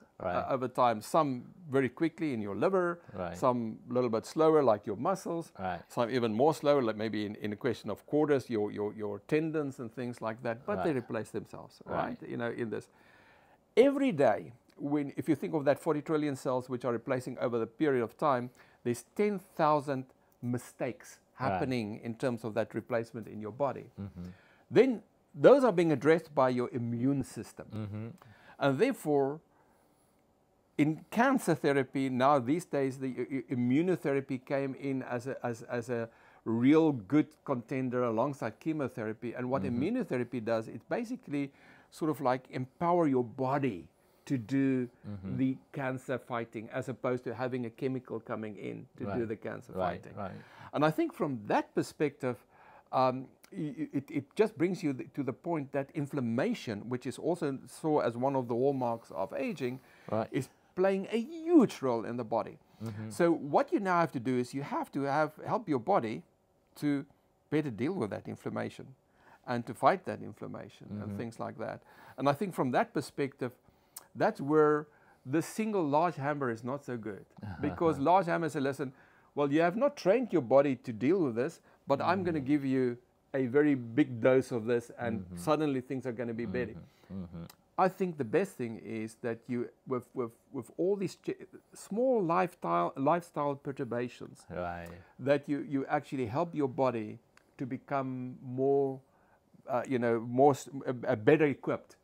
over time. Some very quickly in your liver, some a little bit slower like your muscles, some even more slower, like maybe in a question of quarters, your tendons and things like that, but they replace themselves, in this. Every day, if you think of that 40 trillion cells which are replacing over the period of time, there's 10,000 mistakes happening in terms of that replacement in your body. Then those are being addressed by your immune system. And therefore, in cancer therapy, now these days, the immunotherapy came in as a real good contender alongside chemotherapy. And what immunotherapy does, it basically sort of like empower your body to do the cancer fighting, as opposed to having a chemical coming in to do the cancer fighting. And I think from that perspective, it just brings you to the point that inflammation, which is also saw as one of the hallmarks of aging, is playing a huge role in the body. So what you now have to do is you have to help your body to better deal with that inflammation and to fight that inflammation and things like that. And I think from that perspective, that's where the single large hammer is not so good. Because large hammers say, listen, well, you have not trained your body to deal with this, but I'm going to give you a very big dose of this, and suddenly things are going to be better. I think the best thing is that you, with all these small lifestyle perturbations, that you actually help your body to become more, better equipped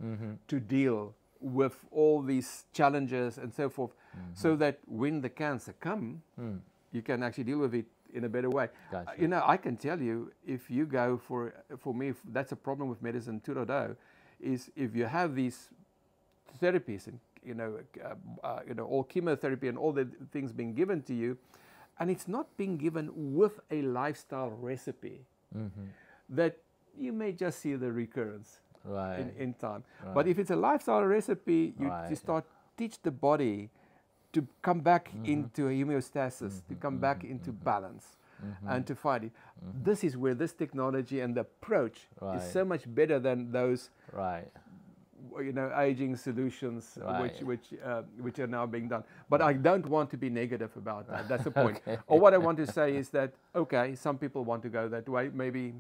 to deal with all these challenges and so forth, so that when the cancer comes, you can actually deal with it in a better way. Gotcha. I can tell you, if you go for me, that's a problem with medicine 2.0, is if you have these therapies and all chemotherapy and all the things being given to you, and it's not being given with a lifestyle recipe, that you may just see the recurrence in time. But if it's a lifestyle recipe, you start teach the body to come back into homeostasis, to come back into balance, and to find it. This is where this technology and the approach is so much better than those aging solutions which are now being done. But I don't want to be negative about that. That's the point. Or what I want to say is that, okay, some people want to go that way, maybe,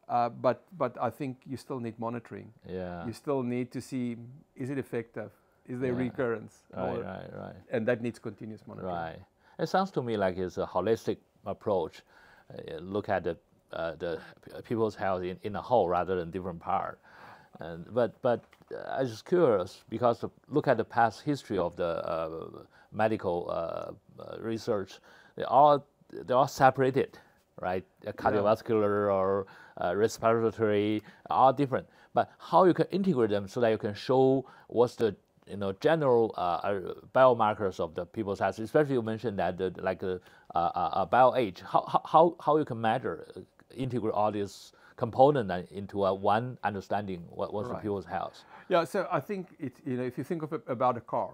but I think you still need monitoring. You still need to see, is it effective? Is there recurrence? Right. And that needs continuous monitoring. Right. It sounds to me like it's a holistic approach. Look at the people's health in a whole rather than different part. But I was just curious because look at the past history of the medical research. They're all separated, right? Cardiovascular or respiratory, all different. But how you can integrate them so that you can show what's the general biomarkers of the people's health, especially you mentioned that bio age. How you can measure, integrate all these components into one understanding what's the people's health. Yeah, so I think if you think of it about a car,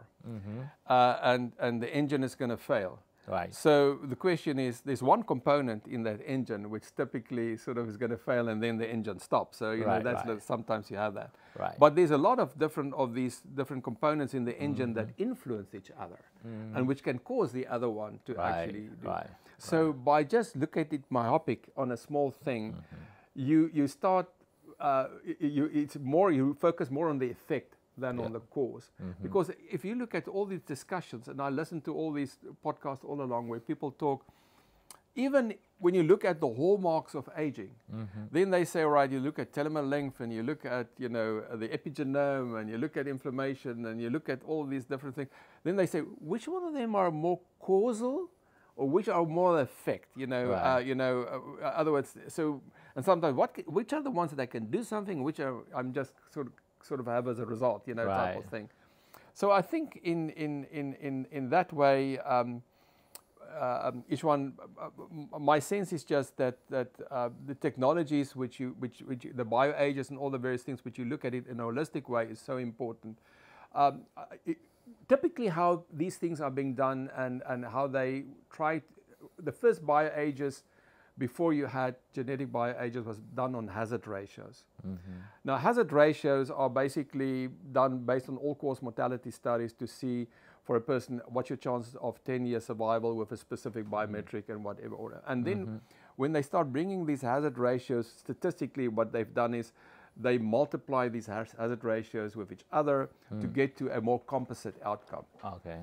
and the engine is going to fail. Right. So the question is, there's one component in that engine which typically sort of is going to fail, and then the engine stops. So sometimes you have that. Right. But there's a lot of these different components in the engine that influence each other, and which can cause the other one to actually do. So by just looking at it myopic on a small thing, you start you focus more on the effect than on the cause. Because if you look at all these discussions, and I listen to all these podcasts all along where people talk, even when you look at the hallmarks of aging, then they say, right, you look at telomere length, and you look at the epigenome, and you look at inflammation, and you look at all these different things. Then they say, which one of them are more causal, or which are more effect? Other words, so, and sometimes which are the ones that I can do something, which are I'm just sort of have as a result, type of thing. So I think in that way, each one. My sense is just that the technologies which the bioages and all the various things which you look at it in a holistic way is so important. Typically, how these things are being done and how they tried the first bioages. Before you had genetic bioages was done on hazard ratios. Now, hazard ratios are basically done based on all-cause mortality studies to see for a person what's your chances of 10-year survival with a specific biometric and whatever order. And then when they start bringing these hazard ratios, statistically what they've done is they multiply these hazard ratios with each other to get to a more composite outcome. Okay.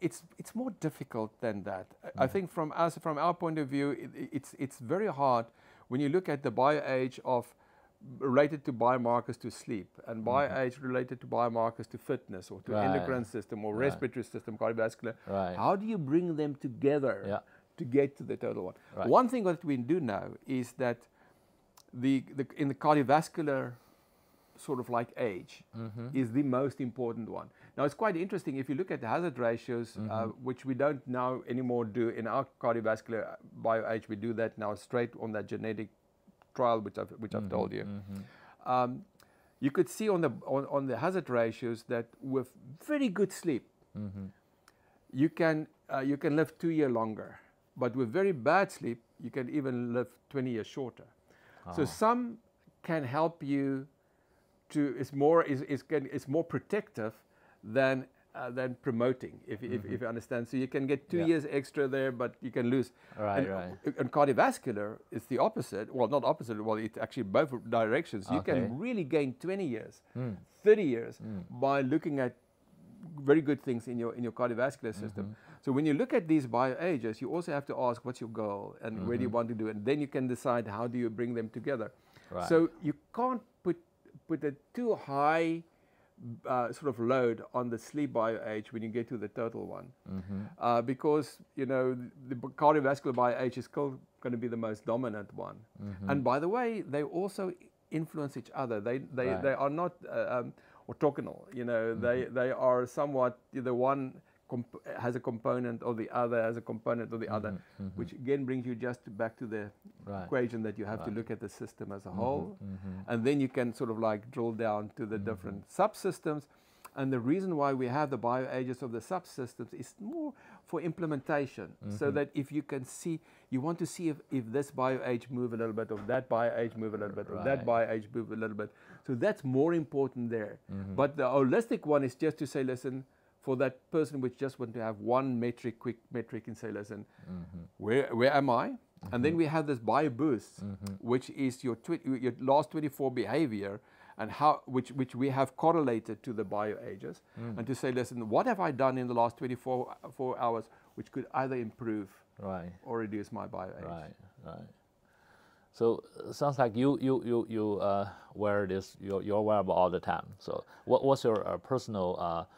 It's more difficult than that. I think from our point of view, it's very hard when you look at the bioage related to biomarkers to sleep, and bioage related to biomarkers to fitness or to endocrine system or respiratory system, cardiovascular. How do you bring them together to get to the total one? One thing that we do know is that in the cardiovascular sort of like age is the most important one. Now, it's quite interesting if you look at the hazard ratios, which we don't now anymore do in our cardiovascular bioage. We do that now straight on that genetic trial, which I've told you. You could see on the hazard ratios that with very good sleep, you can live 2 years longer, but with very bad sleep, you can even live 20 years shorter. So some can help you to it's more protective than promoting, if you understand. So you can get 2 years extra there, but you can lose. And cardiovascular is the opposite. Well, not opposite. Well, it's actually both directions. You can really gain 20 years, 30 years by looking at very good things in your cardiovascular system. So when you look at these bioages, you also have to ask what's your goal and where do you want to do it, and then you can decide how do you bring them together. So you can't put a too high sort of load on the sleep bioage when you get to the total one, because the cardiovascular bioage is still going to be the most dominant one. And by the way, they also influence each other. They are not orthogonal. They are somewhat, the one has a component or the other has a component or the other, which again brings you just back to the equation that you have to look at the system as a whole, and then you can sort of like drill down to the different subsystems. And the reason why we have the bioages of the subsystems is more for implementation, so that if you can see, you want to see if this bioage move a little bit, or that bioage move a little bit, or that bioage move a little bit. So that's more important there. But the holistic one is just to say, listen, for that person which just want to have one metric, quick metric, and say, listen, where am I? And then we have this bio boost, which is your last 24 behavior, and how which we have correlated to the bioages, and to say, listen, what have I done in the last 24 hours which could either improve or reduce my bioage? Right. So sounds like you wear this your wearable all the time. So what's your personal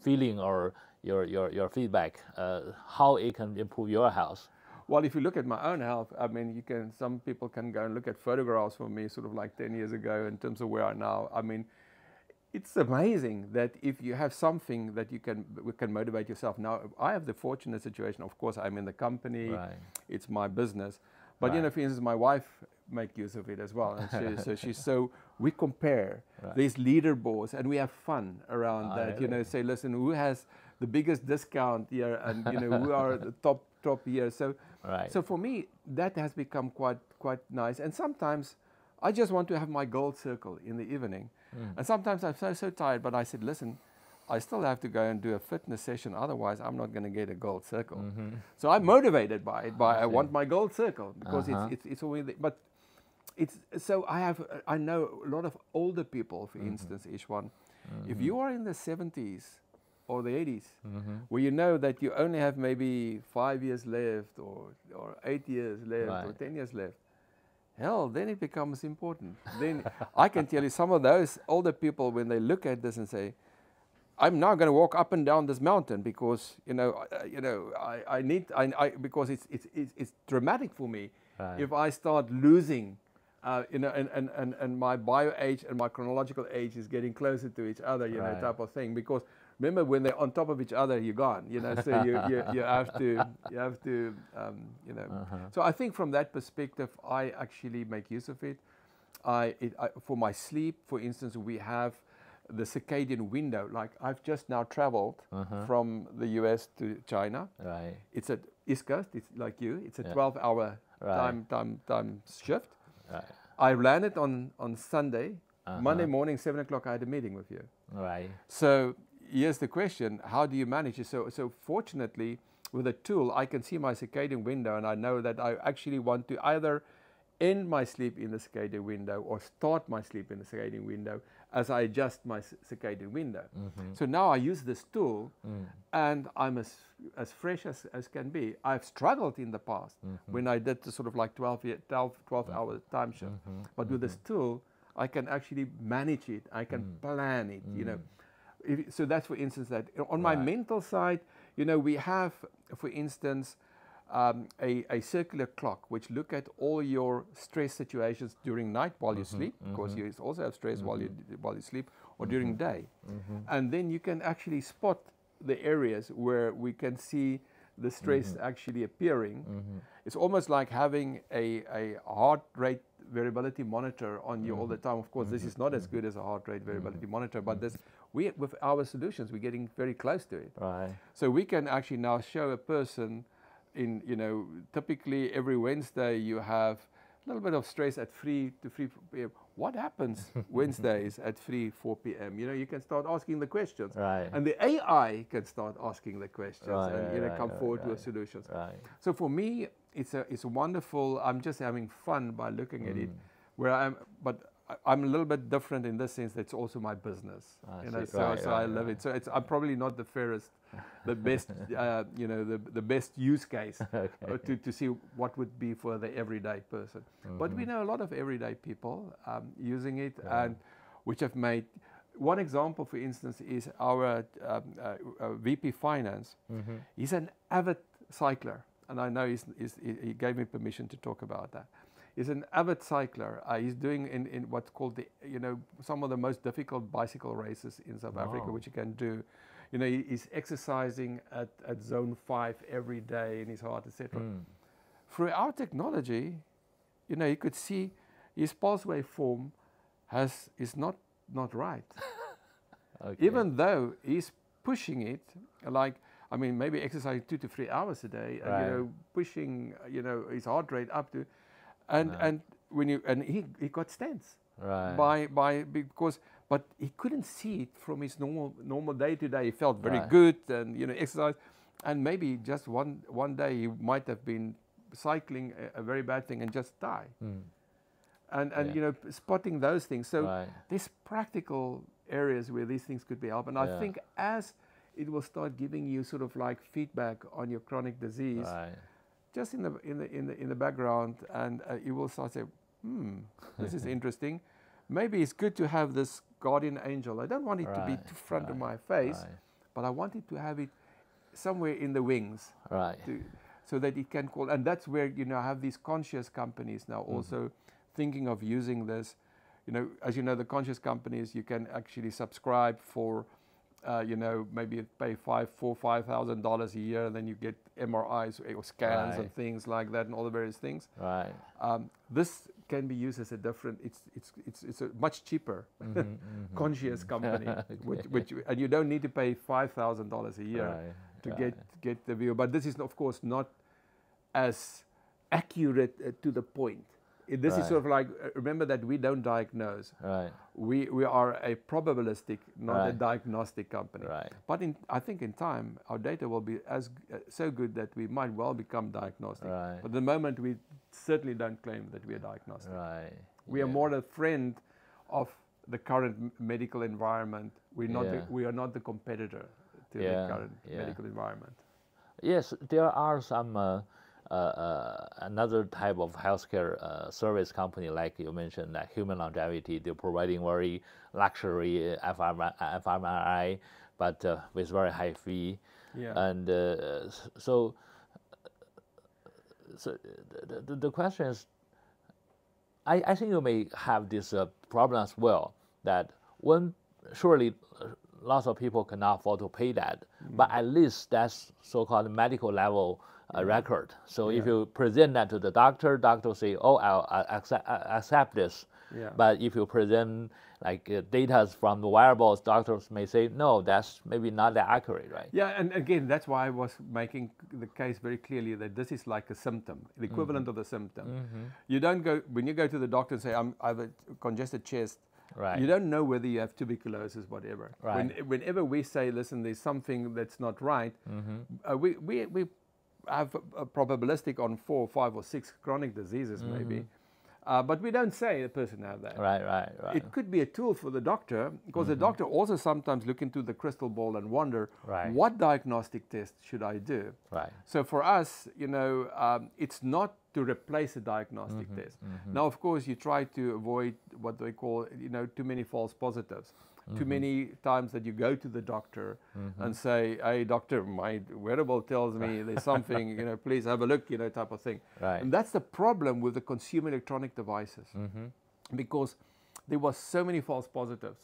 feeling or your feedback? How it can improve your health? Well, if you look at my own health, I mean, some people can go and look at photographs from me sort of like 10 years ago in terms of where I am now. I mean, it's amazing that if you have something that you can motivate yourself. Now, I have the fortunate situation, of course, I'm in the company, it's my business. But, you know, for instance, my wife make use of it as well. And so we compare these leaderboards, and we have fun around that, really? You know, say, listen, who has the biggest discount here, and, you know, who are the top here. So for me, that has become quite nice. And sometimes I just want to have my gold circle in the evening. And sometimes I'm so tired, but I said, listen, I still have to go and do a fitness session, otherwise I'm not going to get a gold circle. So I'm motivated by it, I want my gold circle, because it's always, but it's, so I know a lot of older people, for instance, Ishwan, if you are in the 70s or the 80s, where you know that you only have maybe 5 years left, or 8 years left, or 10 years left, hell, then it becomes important. Then I can tell you, some of those older people, when they look at this and say, I'm now going to walk up and down this mountain because I need because it's dramatic for me if I start losing, and my bio age and my chronological age is getting closer to each other, know, type of thing. Because remember, when they're on top of each other, you're gone, So you have to So I think from that perspective, I actually make use of it. For my sleep, for instance, we have the circadian window. Like, I've just now traveled from the US to China. It's at East Coast. It's like you. It's a 12-hour time shift. I landed on Sunday. Monday morning, 7 o'clock, I had a meeting with you. So here's the question: how do you manage it? So fortunately, with a tool, I can see my circadian window, and I know that I actually want to either end my sleep in the circadian window or start my sleep in the circadian window as I adjust my circadian window. So now I use this tool, and I'm as fresh as can be. I've struggled in the past when I did the sort of like 12-hour time shift. But with this tool, I can actually manage it. I can plan it, So that's, for instance, that. On my mental side, we have, for instance, a circular clock which look at all your stress situations during night while you sleep, because you also have stress while you sleep, or during day. And then you can actually spot the areas where we can see the stress actually appearing. It's almost like having a heart rate variability monitor on you all the time. Of course, this is not as good as a heart rate variability monitor, but with our solutions, we're getting very close to it. So we can actually now show a person typically every Wednesday you have a little bit of stress at 3 to 4 p.m. What happens Wednesdays at 4 p.m.? You can start asking the questions, and the AI can start asking the questions, and come forward with solutions. So for me, it's a wonderful. I'm just having fun by looking at it, where but I'm a little bit different in this sense. That's also my business, so I love it. So I'm probably not the fairest, the best, the best use case to see what would be for the everyday person. But we know a lot of everyday people using it, and which have made. One example, for instance, is our VP Finance. He's an avid cycler, and I know he gave me permission to talk about that. He's an avid cycler. He's doing in what's called some of the most difficult bicycle races in South Africa, which you can do. you know, he's exercising at zone 5 every day in his heart, etc. Through our technology, you know, you could see his pulse waveform is not right. Okay. Even though he's pushing it, like, I mean, maybe exercising 2 to 3 hours a day, and, you know, pushing, you know, his heart rate up to, and when he got stents, but he couldn't see it from his normal day to day. He felt very good, and, you know, exercise, and maybe just one day he might have been cycling a very bad thing and just die. And you know, spotting those things. So there's practical areas where these things could be helped. And I think as it will start giving you sort of like feedback on your chronic disease, just in the background, and you will start to say, this is interesting. Maybe it's good to have this guardian angel. I don't want it to be too front of my face, but I want it to have it somewhere in the wings, so that it can call. And that's where, you know, I have these conscious companies now also thinking of using this. You know, as you know, the conscious companies, you can actually subscribe for, you know, maybe pay $5,000 a year, and then you get MRIs or scans and things like that, and all the various things. This can be used as a different. It's a much cheaper conscious company, which and you don't need to pay $5,000 a year to get the view. But this is, of course, not as accurate to the point. This is sort of like, remember that we don't diagnose. We are a probabilistic, not a diagnostic company. But I think in time, our data will be so good that we might well become diagnostic. But at the moment, we certainly don't claim that we are diagnostic. We are more a friend of the current medical environment. We are not the competitor to the current medical environment. Yes, there are some another type of healthcare service company, like you mentioned, like Human Longevity. They're providing very luxury fMRI, but with very high fee. And so the question is, I think you may have this problem as well, that when surely lots of people cannot afford to pay that, but at least that's so-called medical level record. So if you present that to the doctor say, oh, I'll accept this. But if you present like data from the wearables, doctors may say, no, that's maybe not that accurate, right? Yeah, and again, that's why I was making the case very clearly that this is like a symptom, the equivalent of the symptom. You don't go, when you go to the doctor and say, I have a congested chest, you don't know whether you have tuberculosis, whatever. Whenever we say, listen, there's something that's not right, we have a probabilistic on 4 or 5 or 6 chronic diseases maybe, but we don't say the person have that. It could be a tool for the doctor, because the doctor also sometimes look into the crystal ball and wonder, what diagnostic test should I do? So for us, you know, it's not to replace a diagnostic test. Now, of course, you try to avoid what they call, you know, too many false positives. Too many times that you go to the doctor and say, hey, doctor, my wearable tells me there's something, you know, please have a look, you know, type of thing. And that's the problem with the consumer electronic devices, because there was so many false positives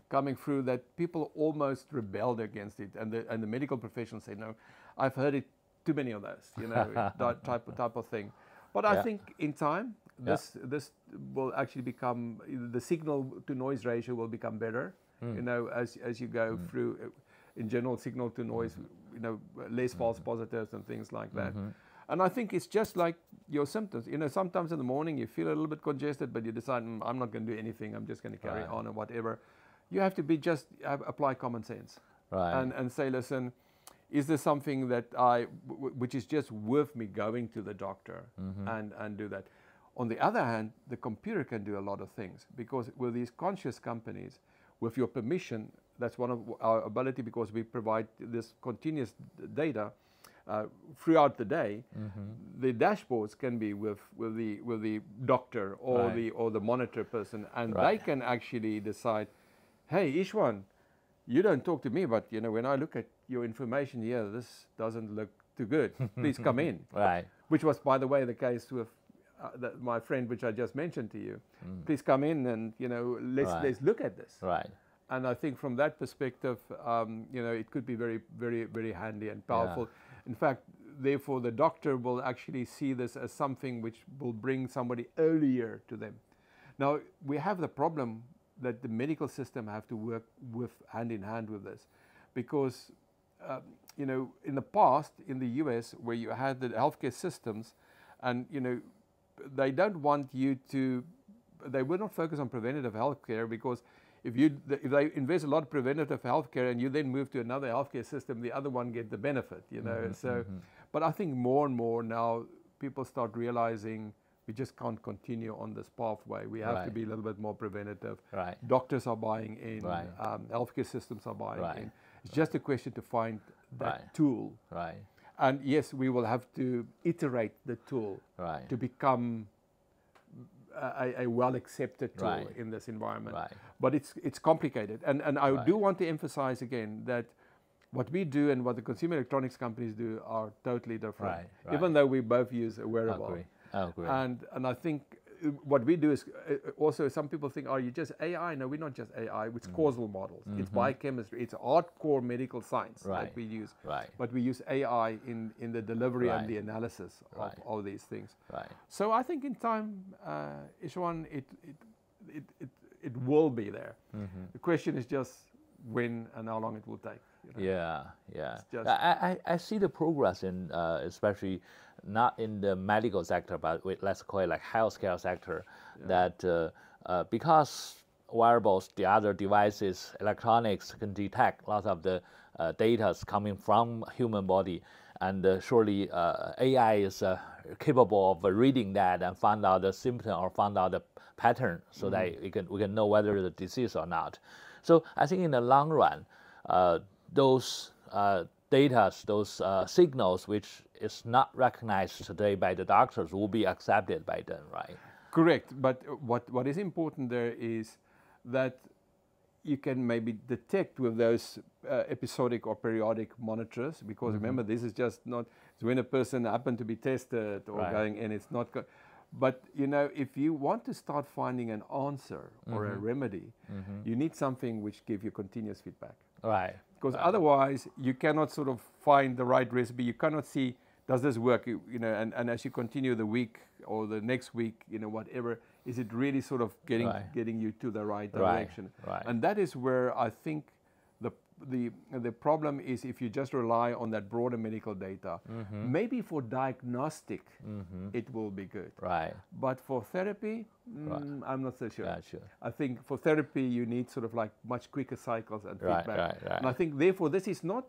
coming through that people almost rebelled against it. And the medical professionals say, no, I've heard it, too many of those, you know, that type of thing. But I think in time, this will actually become, the signal to noise ratio will become better. You know, as you go through, in general, signal to noise, you know, less false positives and things like that. And I think it's just like your symptoms. You know, sometimes in the morning you feel a little bit congested, but you decide, I'm not going to do anything. I'm just going to carry on or whatever. You have to be apply common sense and say, listen, is there something that which is just worth me going to the doctor and do that? On the other hand, the computer can do a lot of things, because with these conscious companies, with your permission, that's one of our ability, because we provide this continuous data throughout the day. The dashboards can be with the doctor or the monitor person, and they can actually decide, hey, Ishwan, you don't talk to me, but you know, when I look at your information here, this doesn't look too good. Please come in. Which was, by the way, the case with my friend, which I just mentioned to you. Please come in and, you know, let's look at this. And I think from that perspective, you know, it could be very, very, very handy and powerful. Yeah. In fact, therefore, the doctor will actually see this as something which will bring somebody earlier to them. Now, we have the problem that the medical system have to work with hand in hand with this, because you know, in the past in the US, where you had the healthcare systems, and you know, they don't want you to, they would not focus on preventative healthcare, because if they invest a lot of preventative healthcare and you then move to another healthcare system, the other one get the benefit, you know. But I think more and more now people start realizing we just can't continue on this pathway. We have to be a little bit more preventative. Doctors are buying in, healthcare systems are buying in. It's just a question to find that tool. And yes, we will have to iterate the tool to become a well-accepted tool in this environment. But it's complicated. And I do want to emphasize again that what we do and what the consumer electronics companies do are totally different. Even though we both use a wearable. And I think what we do is also, some people think, oh, you're just AI. No, we're not just AI. It's causal models. It's biochemistry. It's hardcore medical science that we use. But we use AI in the delivery and the analysis of all these things. So I think in time, Ishwan, it will be there. The question is just when and how long it will take. You know? I see the progress in especially not in the medical sector, but let's call it like healthcare sector, that because wearables, the other devices, electronics can detect lots of the data coming from human body, and surely AI is capable of reading that and find out the symptom or find out the pattern, so that we can know whether the disease or not. So I think in the long run, those data, those signals which is not recognized today by the doctors will be accepted by them, right? Correct. But what is important there is that you can maybe detect with those episodic or periodic monitors, because remember, this is just not, it's when a person happened to be tested or going in, it's not good. But you know, if you want to start finding an answer or a remedy, you need something which gives you continuous feedback. Because otherwise, you cannot sort of find the right recipe. You cannot see, does this work? You know, and as you continue the week or the next week, you know, whatever, is it really sort of getting you to the right direction? And that is where I think the problem is, if you just rely on that broader medical data. Maybe for diagnostic, it will be good. But for therapy, I'm not so sure. I think for therapy, you need sort of like much quicker cycles and feedback. And I think therefore this is not,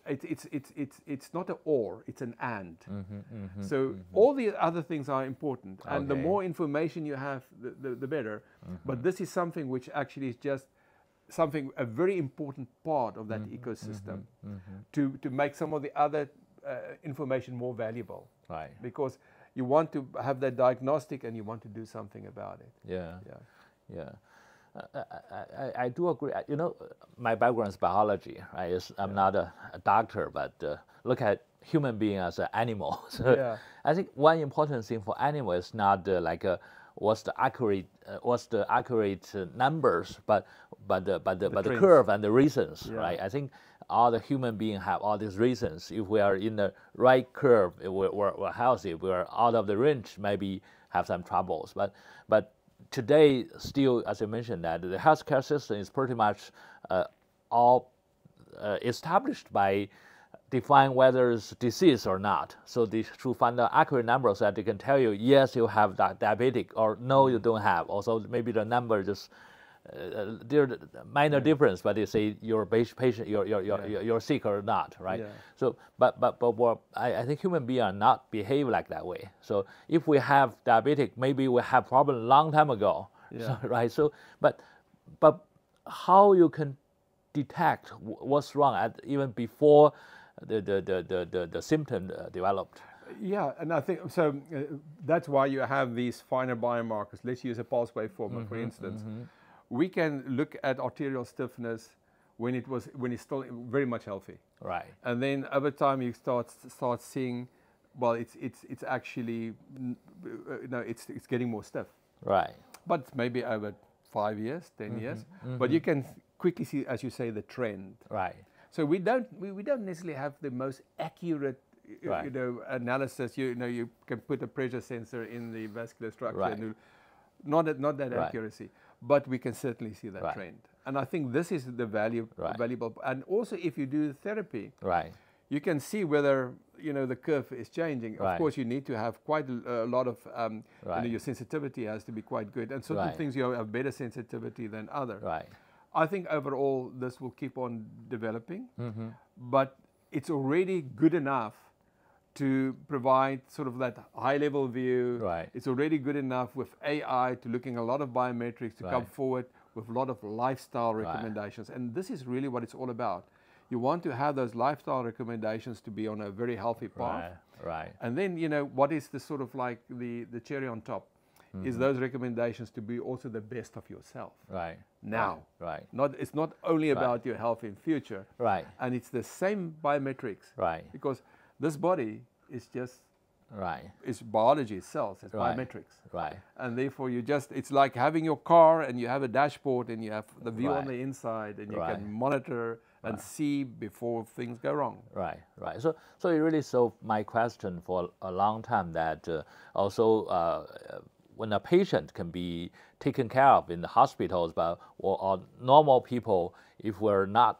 it's not an or, it's an and. So all the other things are important, and the more information you have, the better. But this is something which actually is just something, a very important part of that ecosystem, to make some of the other information more valuable. Because you want to have that diagnostic and you want to do something about it. I do agree. You know, my background is biology. I'm not a doctor, but look at human being as an animal. So I think one important thing for animal is not like what's the accurate numbers, but the curve and the reasons, right? I think all the human beings have all these reasons. If we are in the right curve, we're healthy. If we're out of the range, maybe have some troubles. But today, still, as I mentioned, that the healthcare system is pretty much all established by define whether it's disease or not. So they should find the accurate numbers that they can tell you, yes, you have diabetic, or no, you don't have. Also, maybe the number just there's minor difference, but they say you're patient, you're sick or not, right? So, but I think human beings are not behave like that way. So if we have diabetic, maybe we have problem a long time ago, right? So, but how you can detect what's wrong even before the symptom developed? And I think so. That's why you have these finer biomarkers. Let's use a pulse waveformer, for instance. We can look at arterial stiffness when it's still very much healthy, and then over time you start seeing, well, it's actually it's getting more stiff, but maybe over 5 years, 10 years, but you can quickly see, as you say, the trend. Right. So we don't necessarily have the most accurate, Right. you know, analysis. You know, you can put a pressure sensor in the vascular structure. Right. And not that Right. accuracy, but we can certainly see that Right. trend. And I think this is the valuable. And also, if you do therapy, Right. you can see whether, you know, the curve is changing. Right. Of course, you need to have quite a lot of, you know, Right. your sensitivity has to be quite good. And certain Right. things you have better sensitivity than others. Right. I think overall this will keep on developing, Mm-hmm. but it's already good enough to provide sort of that high-level view. Right. It's already good enough with AI to looking a lot of biometrics to come Right. forward with a lot of lifestyle Right. recommendations. And this is really what it's all about. You want to have those lifestyle recommendations to be on a very healthy path. Right. Right. And then, you know, what is the sort of like the cherry on top is those recommendations to be also the best of yourself. Right. Now. Right. It's not only about your health in future. Right. And it's the same biometrics. Right. Because this body is just, Right. it's biology, it's cells, it's Right. biometrics. Right. And therefore it's like having your car and you have a dashboard and you have the view on Right. the inside and you Right. can monitor and see before things go wrong. Right, right. So it really solved my question for a long time that also when a patient can be taken care of in the hospitals, but or normal people, if we're not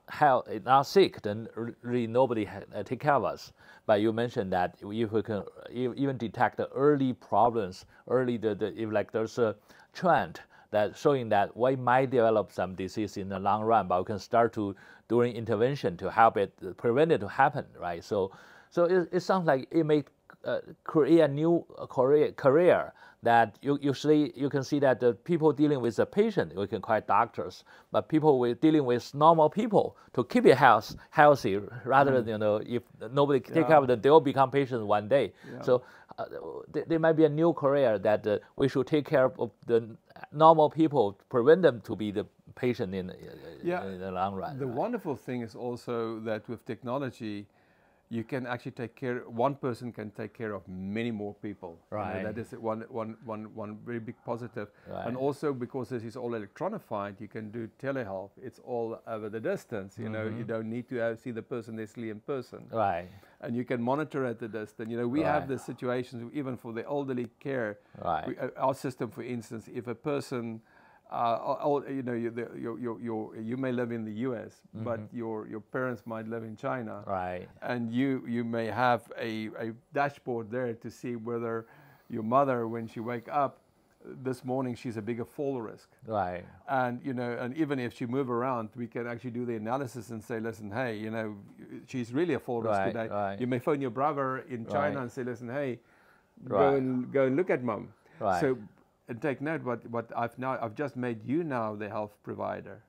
sick, then really nobody take care of us. But you mentioned that if we can even detect the early problems, if like there's a trend that showing that we might develop some disease in the long run, but we can start to doing intervention to help it prevent it to happen, right? So it sounds like it may create a new career that you can see that the people dealing with the patient, we can call it doctors, but people dealing with normal people to keep it healthy rather than, you know, if nobody take care of them, they'll become patients one day. Yeah. So there might be a new career that we should take care of the normal people, prevent them to be the patient in the long run. The wonderful thing is also that with technology, you can actually one person can take care of many more people. Right. You know, that is one very big positive. Right. And also because this is all electronified, you can do telehealth. It's all over the distance. You know, you don't need to see the person necessarily in person. Right. And you can monitor at the distance. You know, we have the situations even for the elderly care. Right. Our system, for instance, if a person you know, you may live in the U.S., but your parents might live in China, Right. and you may have a dashboard there to see whether your mother, when she wake up this morning, she's a bigger fall risk. Right. And you know, and even if she move around, we can actually do the analysis and say, listen, hey, you know, she's really a fall risk today. Right. You may phone your brother in China Right. and say, listen, hey, Right. go and look at mom. Right. So. And take note what I've just made you now the health provider.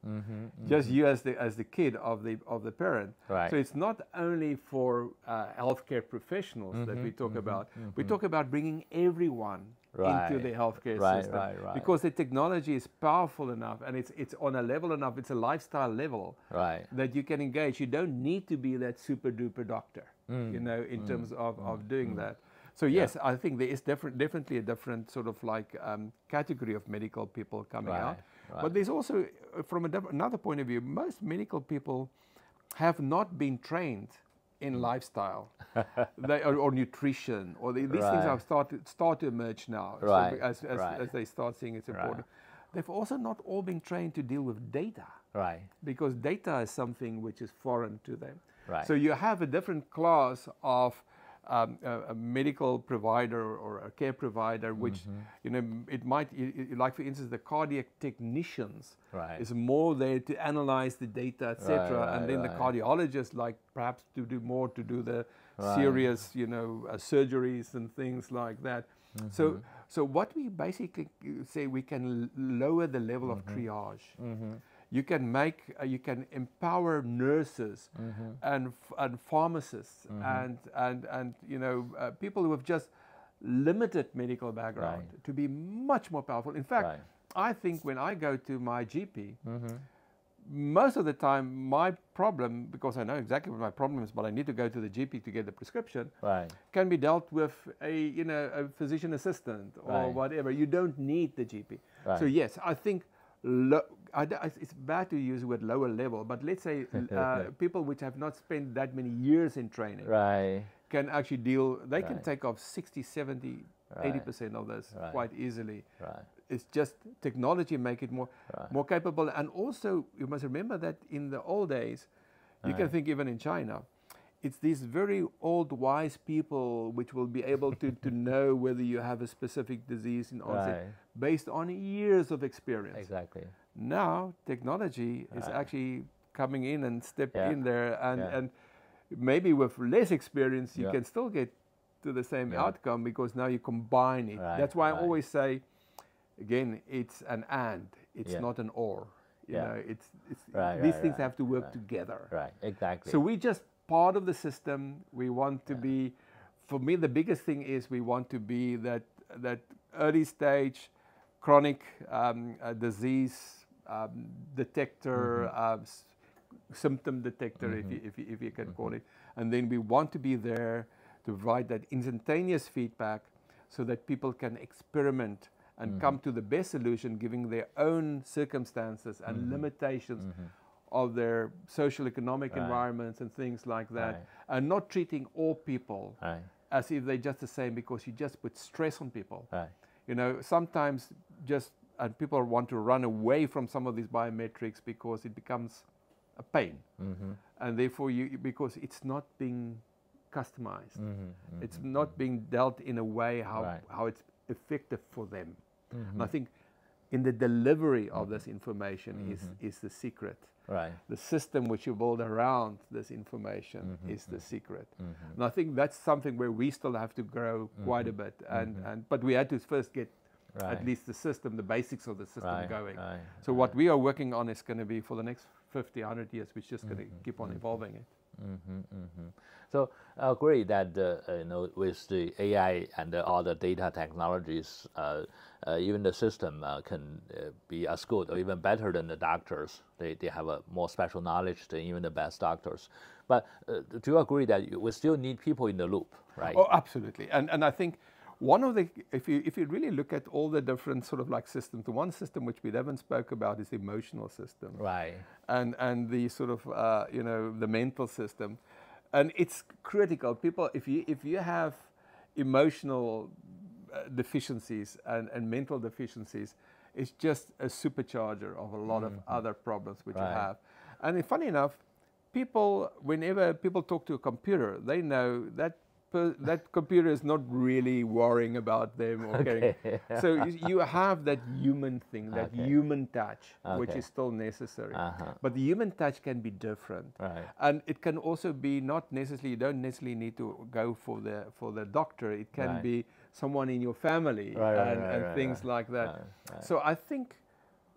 Just you as the kid of the parent. Right. So it's not only for healthcare professionals that we talk about. We talk about bringing everyone into the healthcare system. Right. Because the technology is powerful enough and it's on a level enough. It's a lifestyle level Right. that you can engage. You don't need to be that super duper doctor. You know, in terms of doing that. So yes, I think there is definitely a different sort of like category of medical people coming out. Right. But there's also, from another point of view, most medical people have not been trained in lifestyle or nutrition, or these things have start to emerge now. Right. So as they start seeing it's important. They've also not all been trained to deal with data. Right. Because data is something which is foreign to them. Right. So you have a different class of a medical provider or a care provider, which you know it might like for instance the cardiac technicians is more there to analyze the data, etc. And then the cardiologist like perhaps to do the serious surgeries and things like that. So what we basically say, we can lower the level of triage. You can empower nurses and pharmacists and people who have just limited medical background to be much more powerful. In fact, I think when I go to my GP, most of the time my problem, because I know exactly what my problem is, but I need to go to the GP to get the prescription, can be dealt with a physician assistant or whatever. You don't need the GP. So yes, I think it's bad to use the word lower level, but let's say people which have not spent that many years in training can actually deal, they can take off 60, 70, 80% of this quite easily. It's just technology make it more capable. And also you must remember that in the old days, you can think even in China, it's these very old wise people which will be able to know whether you have a specific disease in onset based on years of experience. Exactly. Now technology is actually coming in and step in there, and maybe with less experience you can still get to the same outcome, because now you combine it. That's why I always say, again, it's an and, it's not an or. You know, it's these things have to work together. Exactly. So we just part of the system. We want to be, for me, the biggest thing is we want to be that early stage chronic disease detector, symptom detector, if you can call it. And then we want to be there to provide that instantaneous feedback so that people can experiment and come to the best solution, giving their own circumstances and limitations of their social economic environments and things like that, and not treating all people as if they're just the same, because you just put stress on people. You know, sometimes and people want to run away from some of these biometrics because it becomes a pain, and therefore because it's not being customized, it's not being dealt in a way how it's effective for them. And I think in the delivery of this information is the secret. The system which you build around this information is the secret. And I think that's something where we still have to grow quite a bit. But we had to first get at least the system, the basics of the system going. So what we are working on is going to be for the next 50, 100 years, we're just going to keep on evolving it. So I agree that you know, with the AI and all the data technologies, even the system can be as good or even better than the doctors. They have a more special knowledge than even the best doctors. But do you agree that we still need people in the loop, right? Oh, absolutely. And I think one of the, if you really look at all the different sort of like systems, the one system which we haven't spoke about is the emotional system. And the sort of, you know, the mental system. And it's critical. People, if you have emotional deficiencies and mental deficiencies, it's just a supercharger of a lot of other problems which you have. And funny enough, people, whenever people talk to a computer, they know that that computer is not really worrying about them or caring. So you have that human thing, that human touch, which is still necessary. But the human touch can be different, and it can also be not necessarily. You don't necessarily need to go for the doctor. It can be someone in your family and things like that. So I think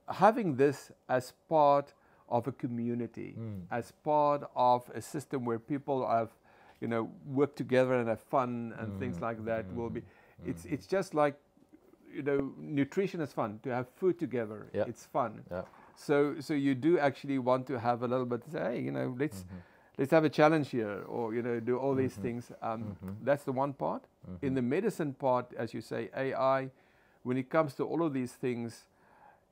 having this as part of a community, as part of a system where people have, you know, work together and have fun and things like that will be, it's just like, you know, nutrition is fun. To have food together, it's fun. So you do actually want to have a little bit, say, hey, you know, let's have a challenge here, or, you know, do all these things. That's the one part. In the medicine part, as you say, AI, when it comes to all of these things,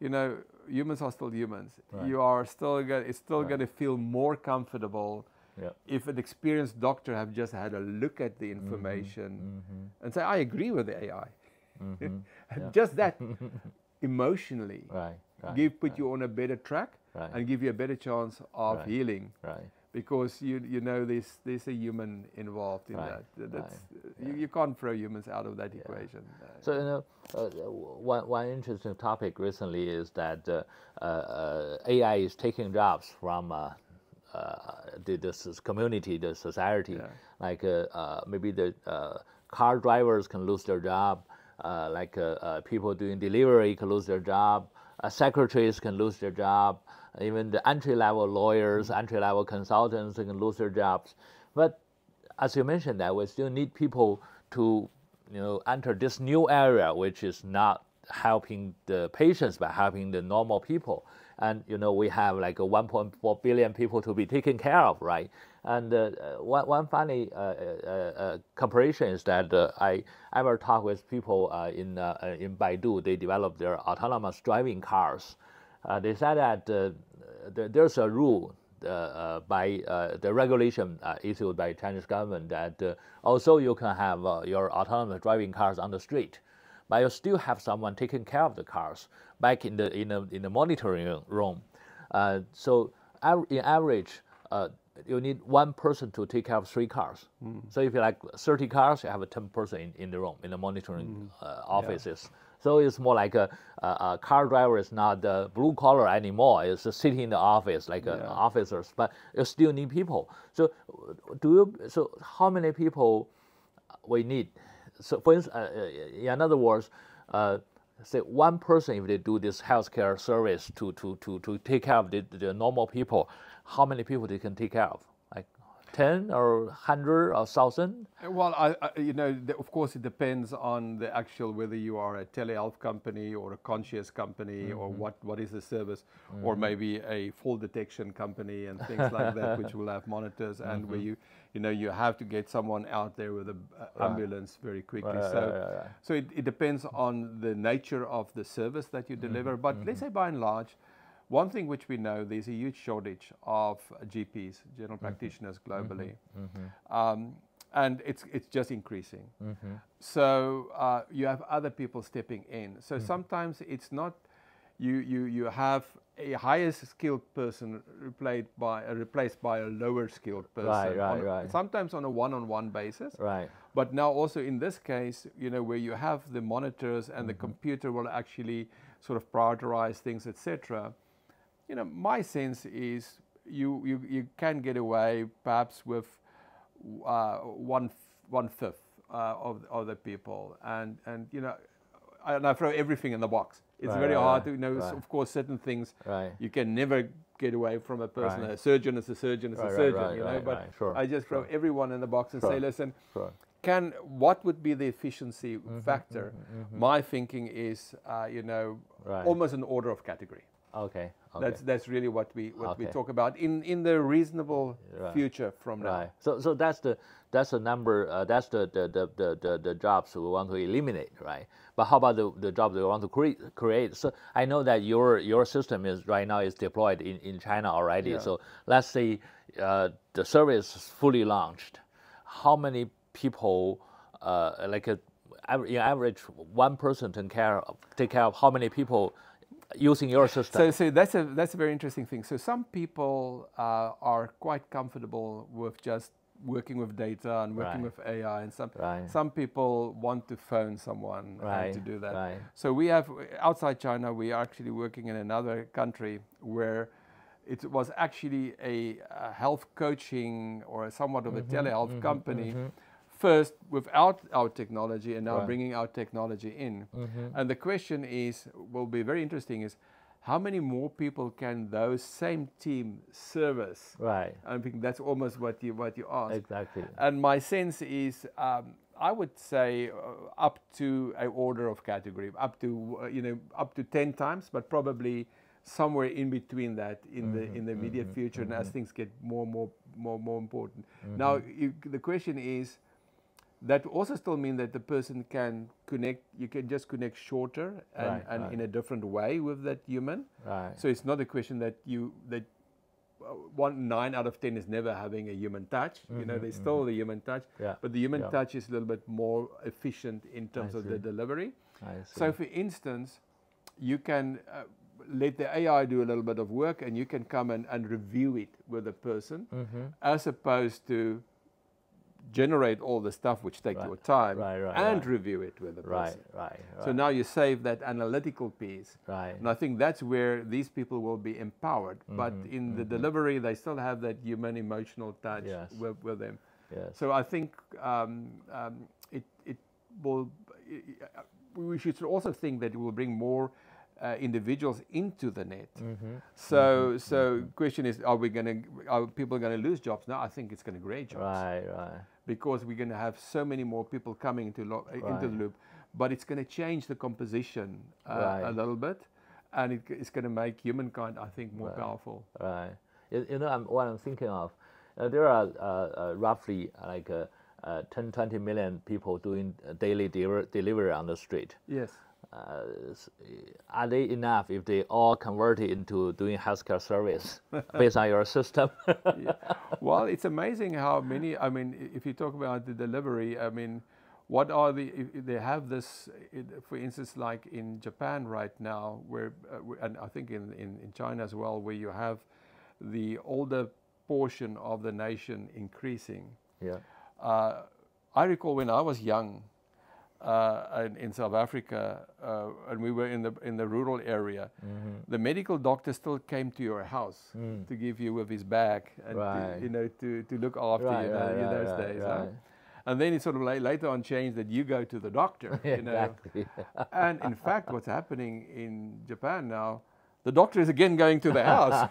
you know, humans are still humans. You are still it's still going to feel more comfortable if an experienced doctor have just had a look at the information and say, I agree with the AI. Just that emotionally put you on a better track and give you a better chance of healing. Because you know there's a human involved in that. You can't throw humans out of that equation. So, you know, one interesting topic recently is that AI is taking jobs from this community, the society. Like maybe the car drivers can lose their job, like people doing delivery can lose their job, secretaries can lose their job, even the entry-level lawyers, entry-level consultants can lose their jobs. But as you mentioned, that we still need people to, you know, enter this new area, which is not helping the patients but helping the normal people. And, you know, we have like 1.4 billion people to be taken care of, right? And one funny comparison is that I ever talk with people in Baidu. They developed their autonomous driving cars. they said that there's a rule by the regulation issued by Chinese government that also you can have your autonomous driving cars on the street, but you still have someone taking care of the cars back in the monitoring room. So in average, you need one person to take care of 3 cars. So if you like 30 cars, you have a 10 person in the room, in the monitoring offices. Yeah. So it's more like a car driver is not the blue collar anymore. It's just sitting in the office like officers, but you still need people. So so how many people we need? So for instance, in other words, say one person, if they do this healthcare service to take care of the normal people, how many people they can take care of? Like 10 or 100 or 1,000? Well, of course, it depends on the actual, whether you are a telehealth company or a concierge company, or what is the service, or maybe a fall detection company and things like that, which will have monitors and where you have to get someone out there with an ambulance very quickly. So it depends on the nature of the service that you deliver. But let's say by and large, one thing which we know, there's a huge shortage of GPs, general practitioners globally, and it's just increasing. So you have other people stepping in. So sometimes it's not you have a higher skilled person replaced by a lower skilled person. Sometimes on a one-on-one basis. But now also in this case, where you have the monitors and the computer will actually sort of prioritize things, etc. My sense is you can get away perhaps with one fifth of the people, and I throw everything in the box. It's very hard to of course, certain things you can never get away from a person. A surgeon is a surgeon is a surgeon, but I just throw everyone in the box and say, listen, what would be the efficiency factor? My thinking is, almost an order of category. Okay. That's really what we talk about in the reasonable future from now. So that's the number. That's the jobs we want to eliminate, right? But how about the jobs we want to create? So I know that your system is right now is deployed in China already. So let's say the service is fully launched. How many people, in average, one person take care of how many people using your system? So that's a very interesting thing. So some people are quite comfortable with just working with data and working with AI, and some people want to phone someone to do that. So we have, outside China, we are actually working in another country where it was actually a health coaching or somewhat of a telehealth company, first without our technology and now bringing our technology in. And the question will be very interesting, is how many more people can those same team service? I think that's almost what you asked. Exactly. And my sense is, I would say up to an order of category, up to 10 times, but probably somewhere in between that in the immediate future, and as things get more important. Now the question is, that also still mean that the person can connect. You can just connect shorter and in a different way with that human. So it's not a question that 9 out of 10 is never having a human touch. There's still the human touch, but the human touch is a little bit more efficient in terms of the delivery. So for instance, you can let the AI do a little bit of work, and you can come and review it with the person, as opposed to generate all the stuff which take your time and review it with the person. So now you save that analytical piece. And I think that's where these people will be empowered. But in the delivery, they still have that human emotional touch with them. So I think it will. We should also think that it will bring more individuals into the net. So question is, are people going to lose jobs? No, I think it's going to create jobs. Because we're going to have so many more people coming into the loop, but it's going to change the composition a little bit, and it's going to make humankind, I think, more powerful. What I'm thinking of, there are roughly like 10-20 million people doing daily delivery on the street. are they enough if they all converted into doing healthcare service based on your system? Yeah. Well, it's amazing how many, I mean, if you talk about the delivery, I mean, what are they have this, for instance, like in Japan right now, where, and I think in China as well, where you have the older portion of the nation increasing. Yeah. I recall when I was young, in South Africa, and we were in the rural area, the medical doctor still came to your house to give you with his bag and to look after you in those days. Huh? And then it sort of later on changed that you go to the doctor. Exactly. And in fact, what's happening in Japan now, the doctor is again going to the house,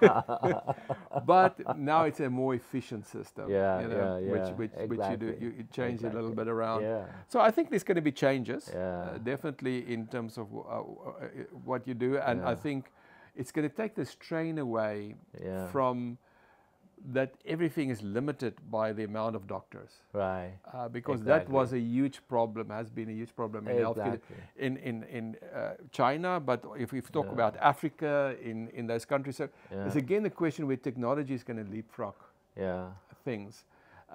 but now it's a more efficient system. Which exactly. you change it a little bit around. Yeah. So I think there's going to be changes, definitely in terms of what you do, and I think it's going to take the strain away from that everything is limited by the amount of doctors. Right. Because that was a huge problem, has been a huge problem in healthcare in China, but if we talk about Africa, in those countries, so it's again the question where technology is going to leapfrog things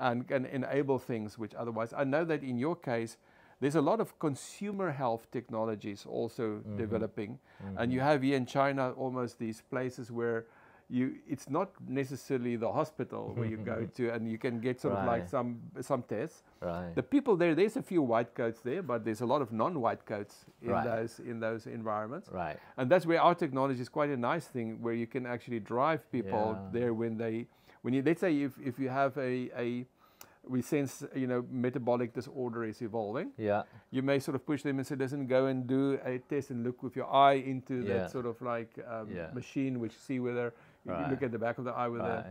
and can enable things which otherwise, I know that in your case, there's a lot of consumer health technologies also developing, and you have here in China almost these places where it's not necessarily the hospital where you go to and you can get sort of like some tests. Right. The people there's a few white coats there, but there's a lot of non-white coats in those environments. Right. And that's where our technology is quite a nice thing, where you can actually drive people there when you let's say if you have we sense, metabolic disorder is evolving. Yeah. You may sort of push them and say, listen, go and do a test and look with your eye into that sort of like machine, which see whether you look at the back of the eye whether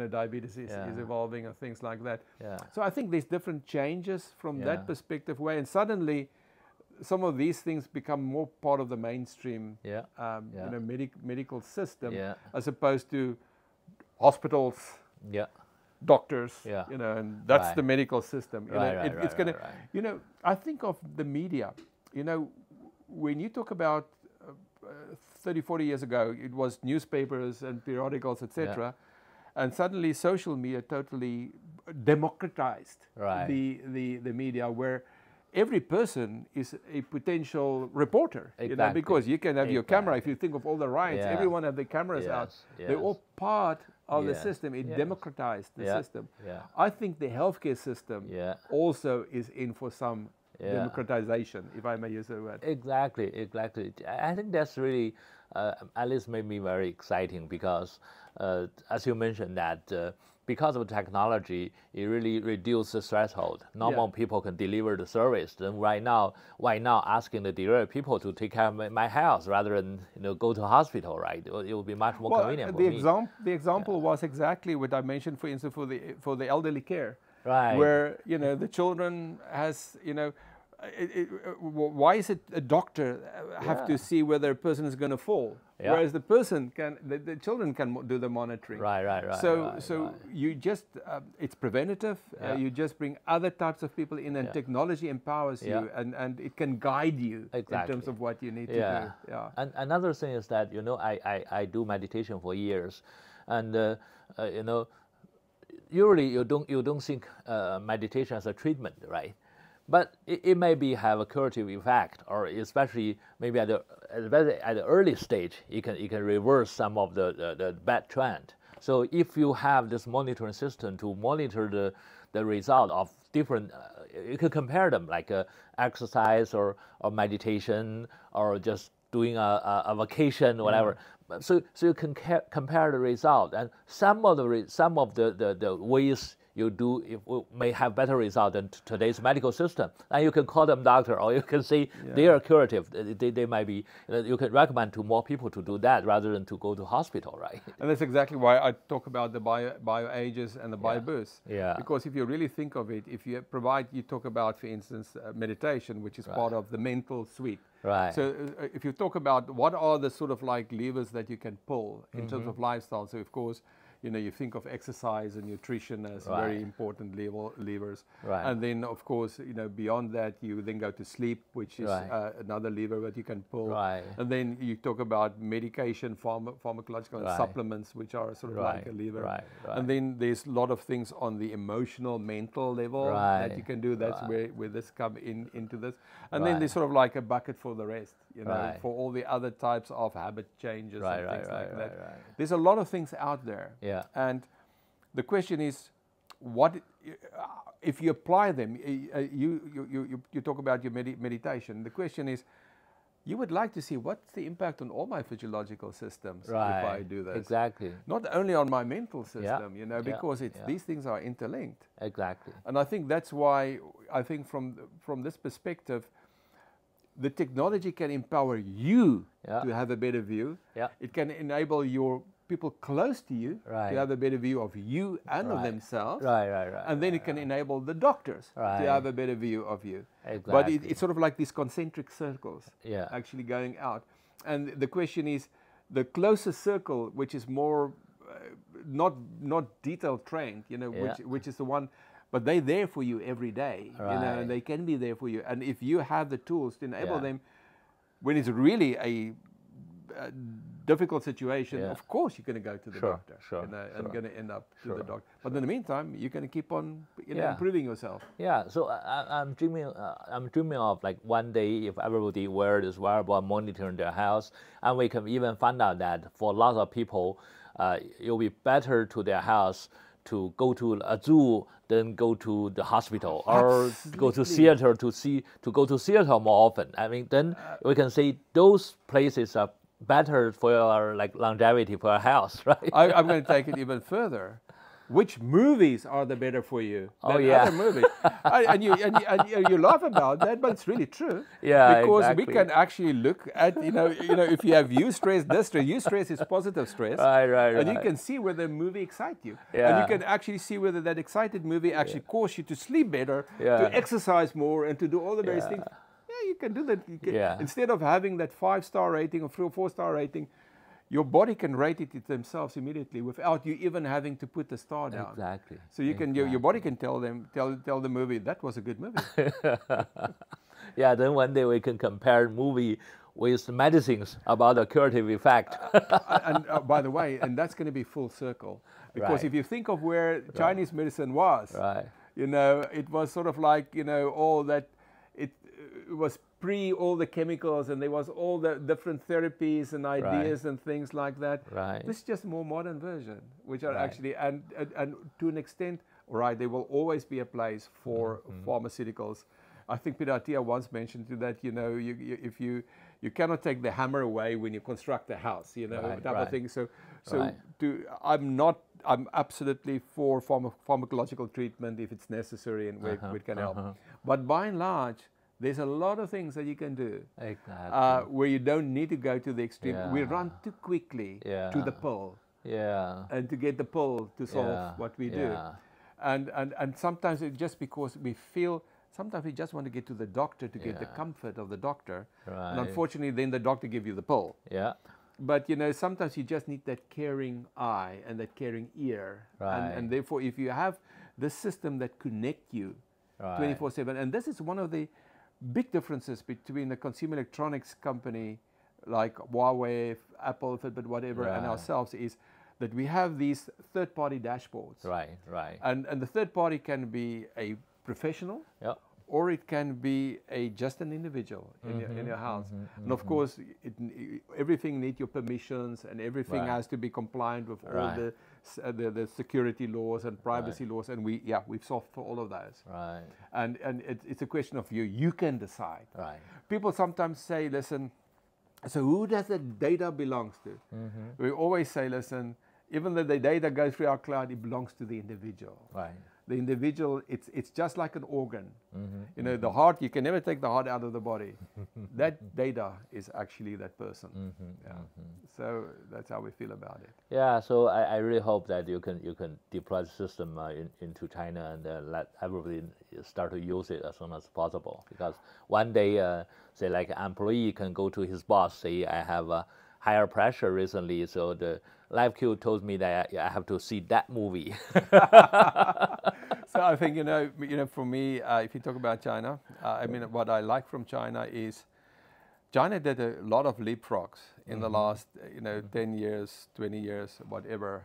diabetes is evolving or things like that. Yeah. So I think there's different changes from that perspective way, and suddenly some of these things become more part of the mainstream medical system as opposed to hospitals. Yeah. Doctors, and that's the medical system. It's going to, I think of the media, when you talk about 30, 40 years ago, it was newspapers and periodicals, etc. And suddenly social media totally democratized the media, where every person is a potential reporter, because you can have your camera. If you think of all the riots, everyone have their cameras out. They're all part of the system. It democratized the system. I think the healthcare system also is in for some democratization, if I may use the word. Exactly. I think that's really, at least made me very exciting, because as you mentioned that because of technology, it really reduced the threshold. Normal people can deliver the service. Then why now asking the delivery people to take care of my health rather than go to hospital, right? It will be much more convenient for me. The example was exactly what I mentioned, for instance, for the elderly care, where the children has why is it a doctor have to see whether a person is going to fall, whereas the person the children can do the monitoring. So you just it's preventative. You just bring other types of people in, and technology empowers you, and it can guide you in terms of what you need to do. And another thing is that I do meditation for years, and usually you don't think meditation as a treatment, right? But it may have a curative effect, or especially maybe at the early stage, it can reverse some of the bad trend. So if you have this monitoring system to monitor the result of different, you can compare them, like exercise or meditation, or just doing a vacation or whatever. So you can compare the result, and some of the ways you do may have better result than today's medical system, and you can call them doctor, or you can say they are curative. They might be. You can recommend to more people to do that rather than to go to hospital, right? And that's exactly why I talk about the bioages and the bioboosts. Because if you really think of it, if you talk about, for instance, meditation, which is part of the mental suite. Right. So if you talk about what are the sort of like levers that you can pull in terms of lifestyle, so of course you think of exercise and nutrition as very important levers. Right. And then, of course, beyond that, you then go to sleep, which is another lever that you can pull. Right. And then you talk about medication, pharmacological and supplements, which are sort of like a lever. Right. And then there's a lot of things on the emotional, mental level that you can do. That's where this come into this. And then there's sort of like a bucket for the rest, for all the other types of habit changes and things like that. Right. There's a lot of things out there. Yeah. And the question is, what if you apply them? You talk about your meditation. The question is, you would like to see what's the impact on all my physiological systems if I do this. Exactly. Not only on my mental system, because these things are interlinked. Exactly. And I think that's why I think from this perspective, the technology can empower you to have a better view. Yeah. It can enable your people close to you to have a better view of you and of themselves. And then it can enable the doctors to have a better view of you. Exactly. But it's sort of like these concentric circles actually going out. And the question is, the closer circle, which is more not detail trained, which is the one, but they're there for you every day, and they can be there for you. And if you have the tools to enable them, when it's really a difficult situation, of course you're going to go to the doctor, and going to end up to the doctor. But in the meantime, you're going to keep on improving yourself. Yeah. So I'm dreaming of like one day if everybody wear this wearable and monitoring their health, and we can even find out that for lots of people, it'll be better to their health to go to a zoo than go to the hospital or go to theater to go to theater more often. I mean, then we can say those places are better for your longevity, for your health, right? I'm going to take it even further. Which movies are the better for you than other movies? and you laugh about that, but it's really true. Yeah, because we can actually look at if you have eustress, distress. Eustress is positive stress, and you can see whether the movie excites you, and you can actually see whether that excited movie actually causes you to sleep better, to exercise more, and to do all the various things. Yeah, you can do that. Instead of having that 5-star rating or 3 or 4-star rating, your body can rate it themselves immediately without you even having to put the star down. Exactly. So you can your body can tell the movie that was a good movie. Yeah. Then one day we can compare movie with medicines about the curative effect. And by the way, and that's going to be full circle, because if you think of where Chinese medicine was, it was sort of like all that it was pre all the chemicals, and there was all the different therapies and ideas and things like that. This is just a more modern version, which are actually and to an extent, there will always be a place for pharmaceuticals. I think Peter Attia once mentioned to that, if you cannot take the hammer away when you construct a house, type of thing. So I'm absolutely for pharmacological treatment if it's necessary and where it can help. But by and large, there's a lot of things that you can do where you don't need to go to the extreme. We run too quickly to the pill, and to get the pill to solve what we do. And sometimes it's just because we feel, sometimes we just want to get to the doctor to get the comfort of the doctor. And unfortunately, then the doctor gives you the pill. But sometimes you just need that caring eye and that caring ear. And therefore, if you have this system that connect you 24/7, and this is one of the big differences between the consumer electronics company like Huawei, Apple, Fitbit, whatever, and ourselves, is that we have these third-party dashboards. And the third party can be a professional, or it can be just an individual in your house. And of course, everything needs your permissions, and everything has to be compliant with all the security laws and privacy laws. And we've solved for all of those. And it's a question of you can decide. People sometimes say, listen, so who does the data belongs to? We always say, listen, even though the data goes through our cloud, it belongs to the individual. The individual, it's just like an organ. The heart, you can never take the heart out of the body. That data is actually that person. So that's how we feel about it. Yeah, so I really hope that you can deploy the system into China and let everybody start to use it as soon as possible. Because one day, say like an employee can go to his boss, say, I have higher pressure recently, so the LifeQ told me that I have to see that movie. So I think, for me, if you talk about China, I mean, what I like from China is China did a lot of leapfrogs in the last, 10 years, 20 years, whatever.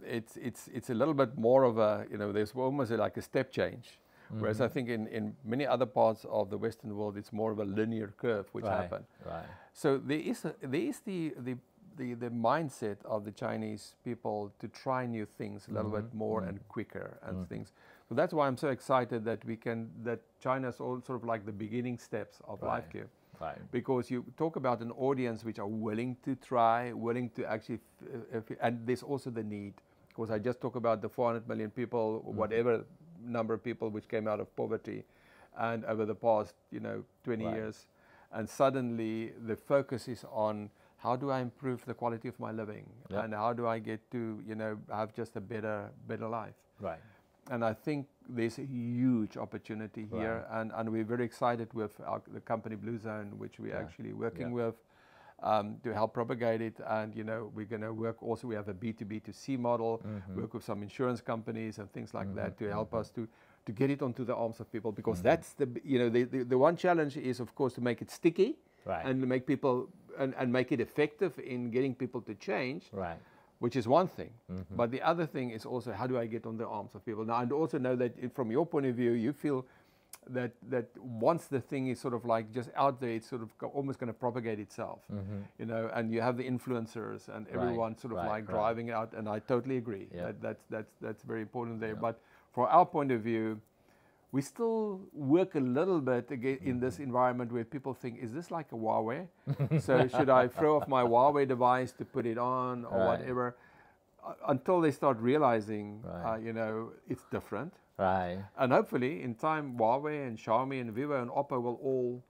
It's a little bit more of a, there's almost like a step change. Whereas I think in many other parts of the Western world, it's more of a linear curve which happened. Right. So there is the mindset of the Chinese people to try new things a little bit more and quicker and things. So that's why I'm so excited that that China's all sort of like the beginning steps of LifeQ. Right. Because you talk about an audience which are willing to try, willing to actually, and there's also the need. Because I just talk about the 400 million people, whatever number of people which came out of poverty, and over the past, 20 years, and suddenly the focus is on how do I improve the quality of my living, and how do I get to, have just a better life. Right. And I think there's a huge opportunity here, and we're very excited with the company Blue Zone, which we're actually working with to help propagate it. And we're going to work also. We have a B2B2C model, work with some insurance companies and things like that to help us to get it onto the arms of people, because that's the one challenge is, of course, to make it sticky and make people and make it effective in getting people to change. Right. Which is one thing. But the other thing is also, how do I get on the arms of people? Now, I also know that from your point of view, you feel that once the thing is sort of like just out there, it's sort of almost going to propagate itself, and you have the influencers and everyone sort of like driving it out, and I totally agree. That's very important there. But for our point of view, we still work a little bit again in this environment where people think, is this like a Huawei? So should I throw off my Huawei device to put it on or whatever? Until they start realizing, it's different. Right. And hopefully in time, Huawei and Xiaomi and Vivo and Oppo will all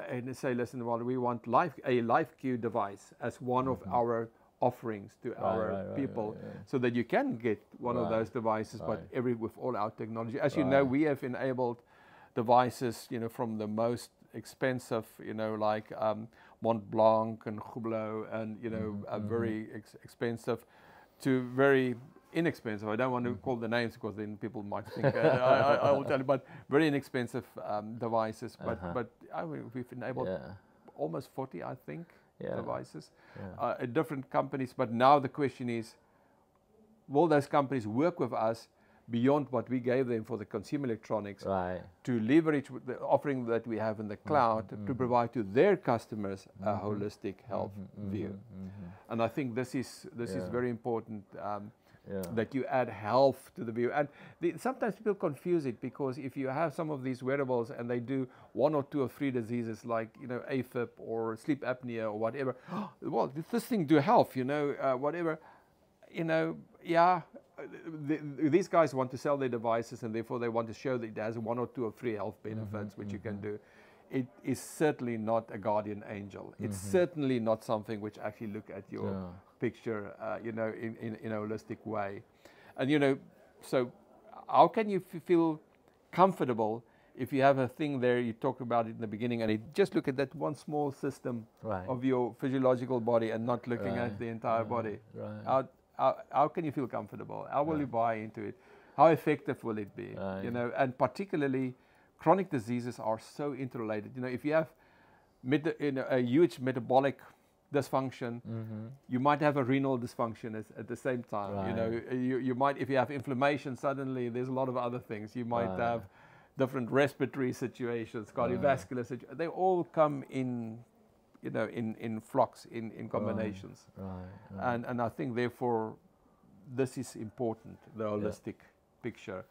and say, listen, well, we want a LifeQ device as one of our offerings to our people, so that you can get one of those devices, but with all our technology. As you know, we have enabled devices, from the most expensive, like Mont Blanc and Hublot, and very expensive, to very inexpensive. I don't want to call the names because then people might think I will tell you, but very inexpensive devices. But we've enabled almost 40, I think. Devices at different companies, but now the question is, will those companies work with us beyond what we gave them for the consumer electronics to leverage the offering that we have in the cloud to provide to their customers a holistic health view? And I think this is very important, that you add health to the view. And sometimes people confuse it, because if you have some of these wearables and they do 1 or 2 or 3 diseases like AFib or sleep apnea or whatever, well, this thing do health, whatever, these guys want to sell their devices, and therefore they want to show that it has 1 or 2 or 3 health benefits which you can do. It is certainly not a guardian angel. It's certainly not something which actually look at your picture, in a holistic way. And so how can you feel comfortable if you have a thing there? You talked about it in the beginning, and just look at that one small system of your physiological body and not looking at the entire body. How can you feel comfortable? How will you buy into it? How effective will it be? And particularly, chronic diseases are so interrelated. If you have a huge metabolic dysfunction, you might have a renal dysfunction at the same time. You might, if you have inflammation, suddenly there's a lot of other things. You might have different respiratory situations, cardiovascular situations. They all come in flux, in combinations. And I think therefore this is important, the holistic picture.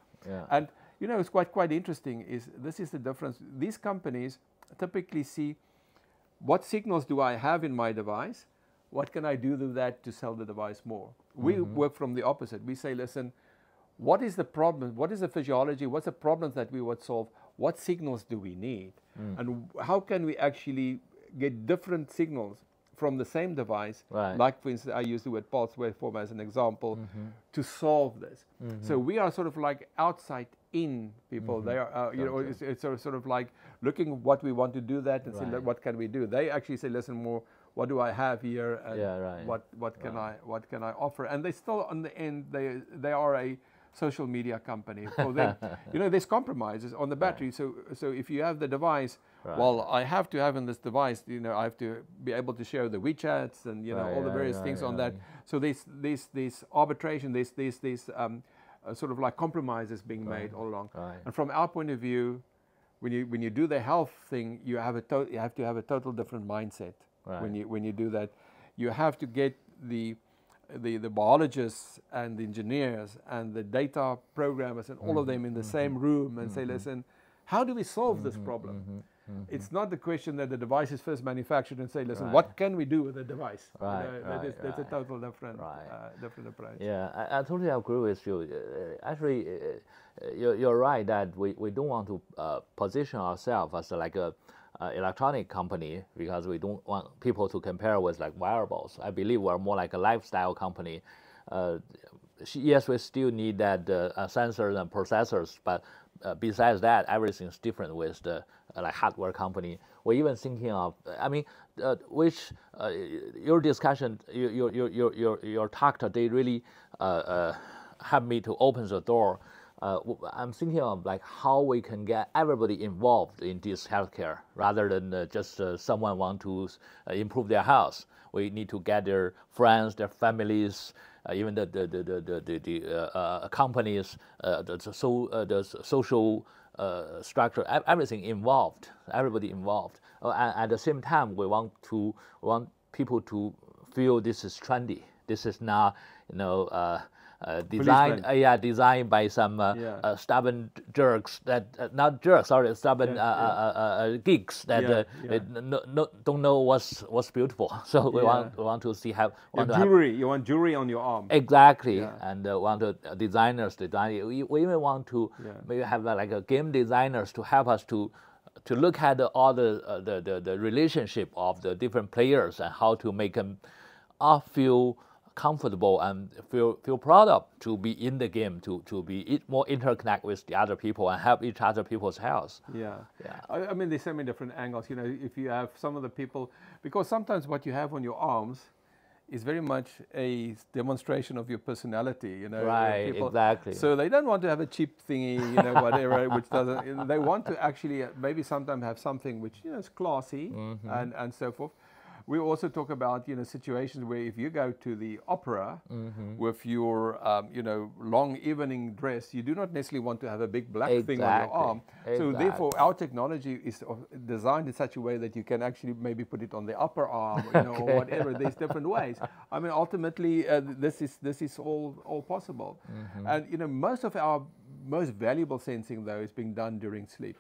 And it's quite interesting, this is the difference. These companies typically see, what signals do I have in my device? What can I do with that to sell the device more? We work from the opposite. We say, listen, what is the problem? What is the physiology? What's the problems that we would solve? What signals do we need? And how can we actually get different signals from the same device? Like, for instance, I use the word pulse waveform as an example, to solve this. So we are sort of like outside in people. They are, you know, it's sort of like looking what we want to do that and say, what can we do? They actually say, listen, more, what do I have here? And what can I offer? And they still, on the end, they are a social media company. For them, you know, there's compromises on the battery. So if you have the device, well, I have to have in this device, you know, I have to be able to share the WeChats and, you know, all the various things on that. So there's arbitration, there's sort of like compromises being made all along. And from our point of view, when you do the health thing, you have to have a total different mindset. When you do that, you have to get the biologists and the engineers and the data programmers and all of them in the same room and say, listen, how do we solve this problem? It's not the question that the device is first manufactured and say, listen, what can we do with the device? That's a total different approach. Yeah, I totally agree with you. Actually, you're right that we don't want to position ourselves as like a electronic company because we don't want people to compare with like wearables. I believe we're more like a lifestyle company. Yes, we still need that sensors and processors, but besides that, everything's different with the like hardware company. We're even thinking of, I mean, your discussion, your talk today really helped me to open the door. I'm thinking of like how we can get everybody involved in this healthcare rather than just someone want to improve their health. We need to get their friends, their families, even the companies, the social structure, everything involved, everybody involved. At the same time, we want people to feel this is trendy. This is not, you know, designed by some stubborn jerks not jerks, sorry, stubborn geeks that don't know what's beautiful. So we want to see you want jewelry on your arm. Exactly, and want designers design it. We even want to maybe have like a game designers to help us to look at all the relationship of the different players and how to make them all feel comfortable and feel proud of to be in the game, to be more interconnect with the other people and help each other people's health. I mean, there's so many different angles. You know, if you have some of the people, because sometimes what you have on your arms is very much a demonstration of your personality. You know, people, exactly. So they don't want to have a cheap thingy, you know, whatever, which doesn't. You know, they want to actually maybe sometimes have something which, you know, is classy and so forth. We also talk about, you know, situations where if you go to the opera with your, you know, long evening dress, you do not necessarily want to have a big black thing on your arm. So therefore, our technology is designed in such a way that you can actually maybe put it on the upper arm, you know, or whatever. There's different ways. I mean, ultimately, this is all possible. And you know, most of our most valuable sensing though is being done during sleep.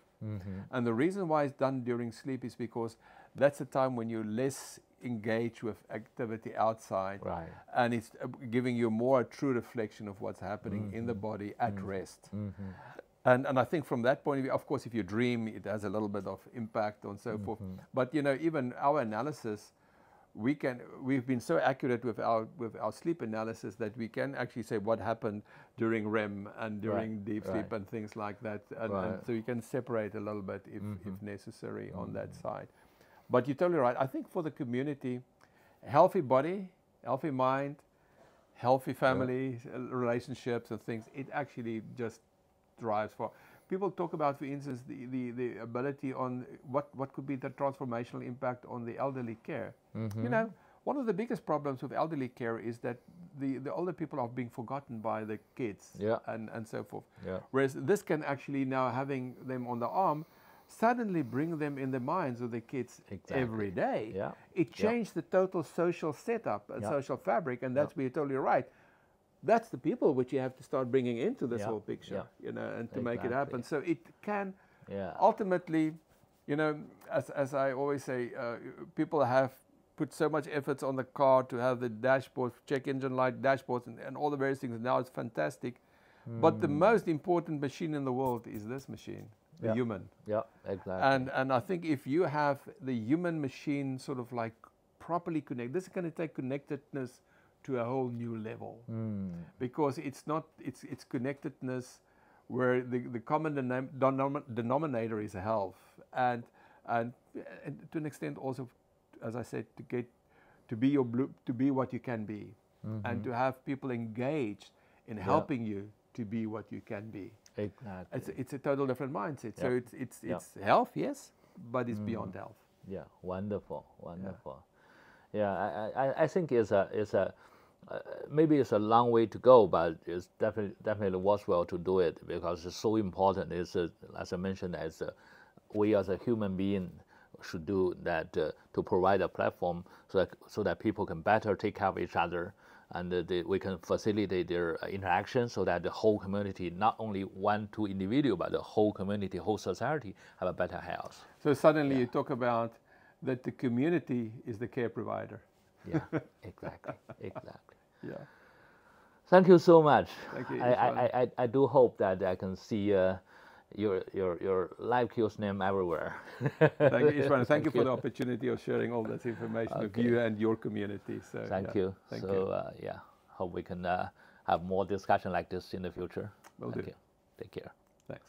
And the reason why it's done during sleep is because that's the time when you're less engaged with activity outside, and it's giving you more a true reflection of what's happening in the body at rest. And I think from that point of view, of course, if you dream, it has a little bit of impact and so forth. But you know, even our analysis, we've been so accurate with our sleep analysis that we can actually say what happened during REM and during deep sleep and things like that, and so you can separate a little bit if necessary on that side. But you're totally right. I think for the community, healthy body, healthy mind, healthy family relationships and things, it actually just drives for. People talk about, for instance, the ability on what could be the transformational impact on the elderly care. You know, one of the biggest problems with elderly care is that the older people are being forgotten by the kids and so forth. Whereas this can actually now, having them on the arm, suddenly bring them in the minds of the kids every day. It changed the total social setup and social fabric, and that's where you're totally right. That's the people which you have to start bringing into this whole picture, you know, and to make it happen. So it can ultimately, you know, as I always say, people have put so much effort on the car to have the dashboard, check engine light dashboards, and all the various things. Now it's fantastic. But the most important machine in the world is this machine. The human. And I think if you have the human machine sort of like properly connected, this is going to take connectedness to a whole new level, because it's connectedness where the common denominator is health, and to an extent also, as I said, to be what you can be, and to have people engaged in helping you to be what you can be. Exactly. It's a total different mindset. So it's health, yes, but it's beyond health. Yeah, wonderful. Yeah, I think it's a maybe it's a long way to go, but it's definitely worthwhile to do it because it's so important. It's as I mentioned, we as a human being should do that to provide a platform so that people can better take care of each other, and we can facilitate their interaction so that the whole community, not only 1-2 individual, but the whole community, whole society have a better health. So suddenly you talk about that the community is the care provider. Yeah, exactly. Yeah. Thank you so much. Thank you. I do hope that I can see your LifeQ's name everywhere. Thank you, Ishwan. Thank you for the opportunity of sharing all this information with you and your community. So thank you. Thank you. Hope we can have more discussion like this in the future. Will do. Thank you. Take care. Thanks.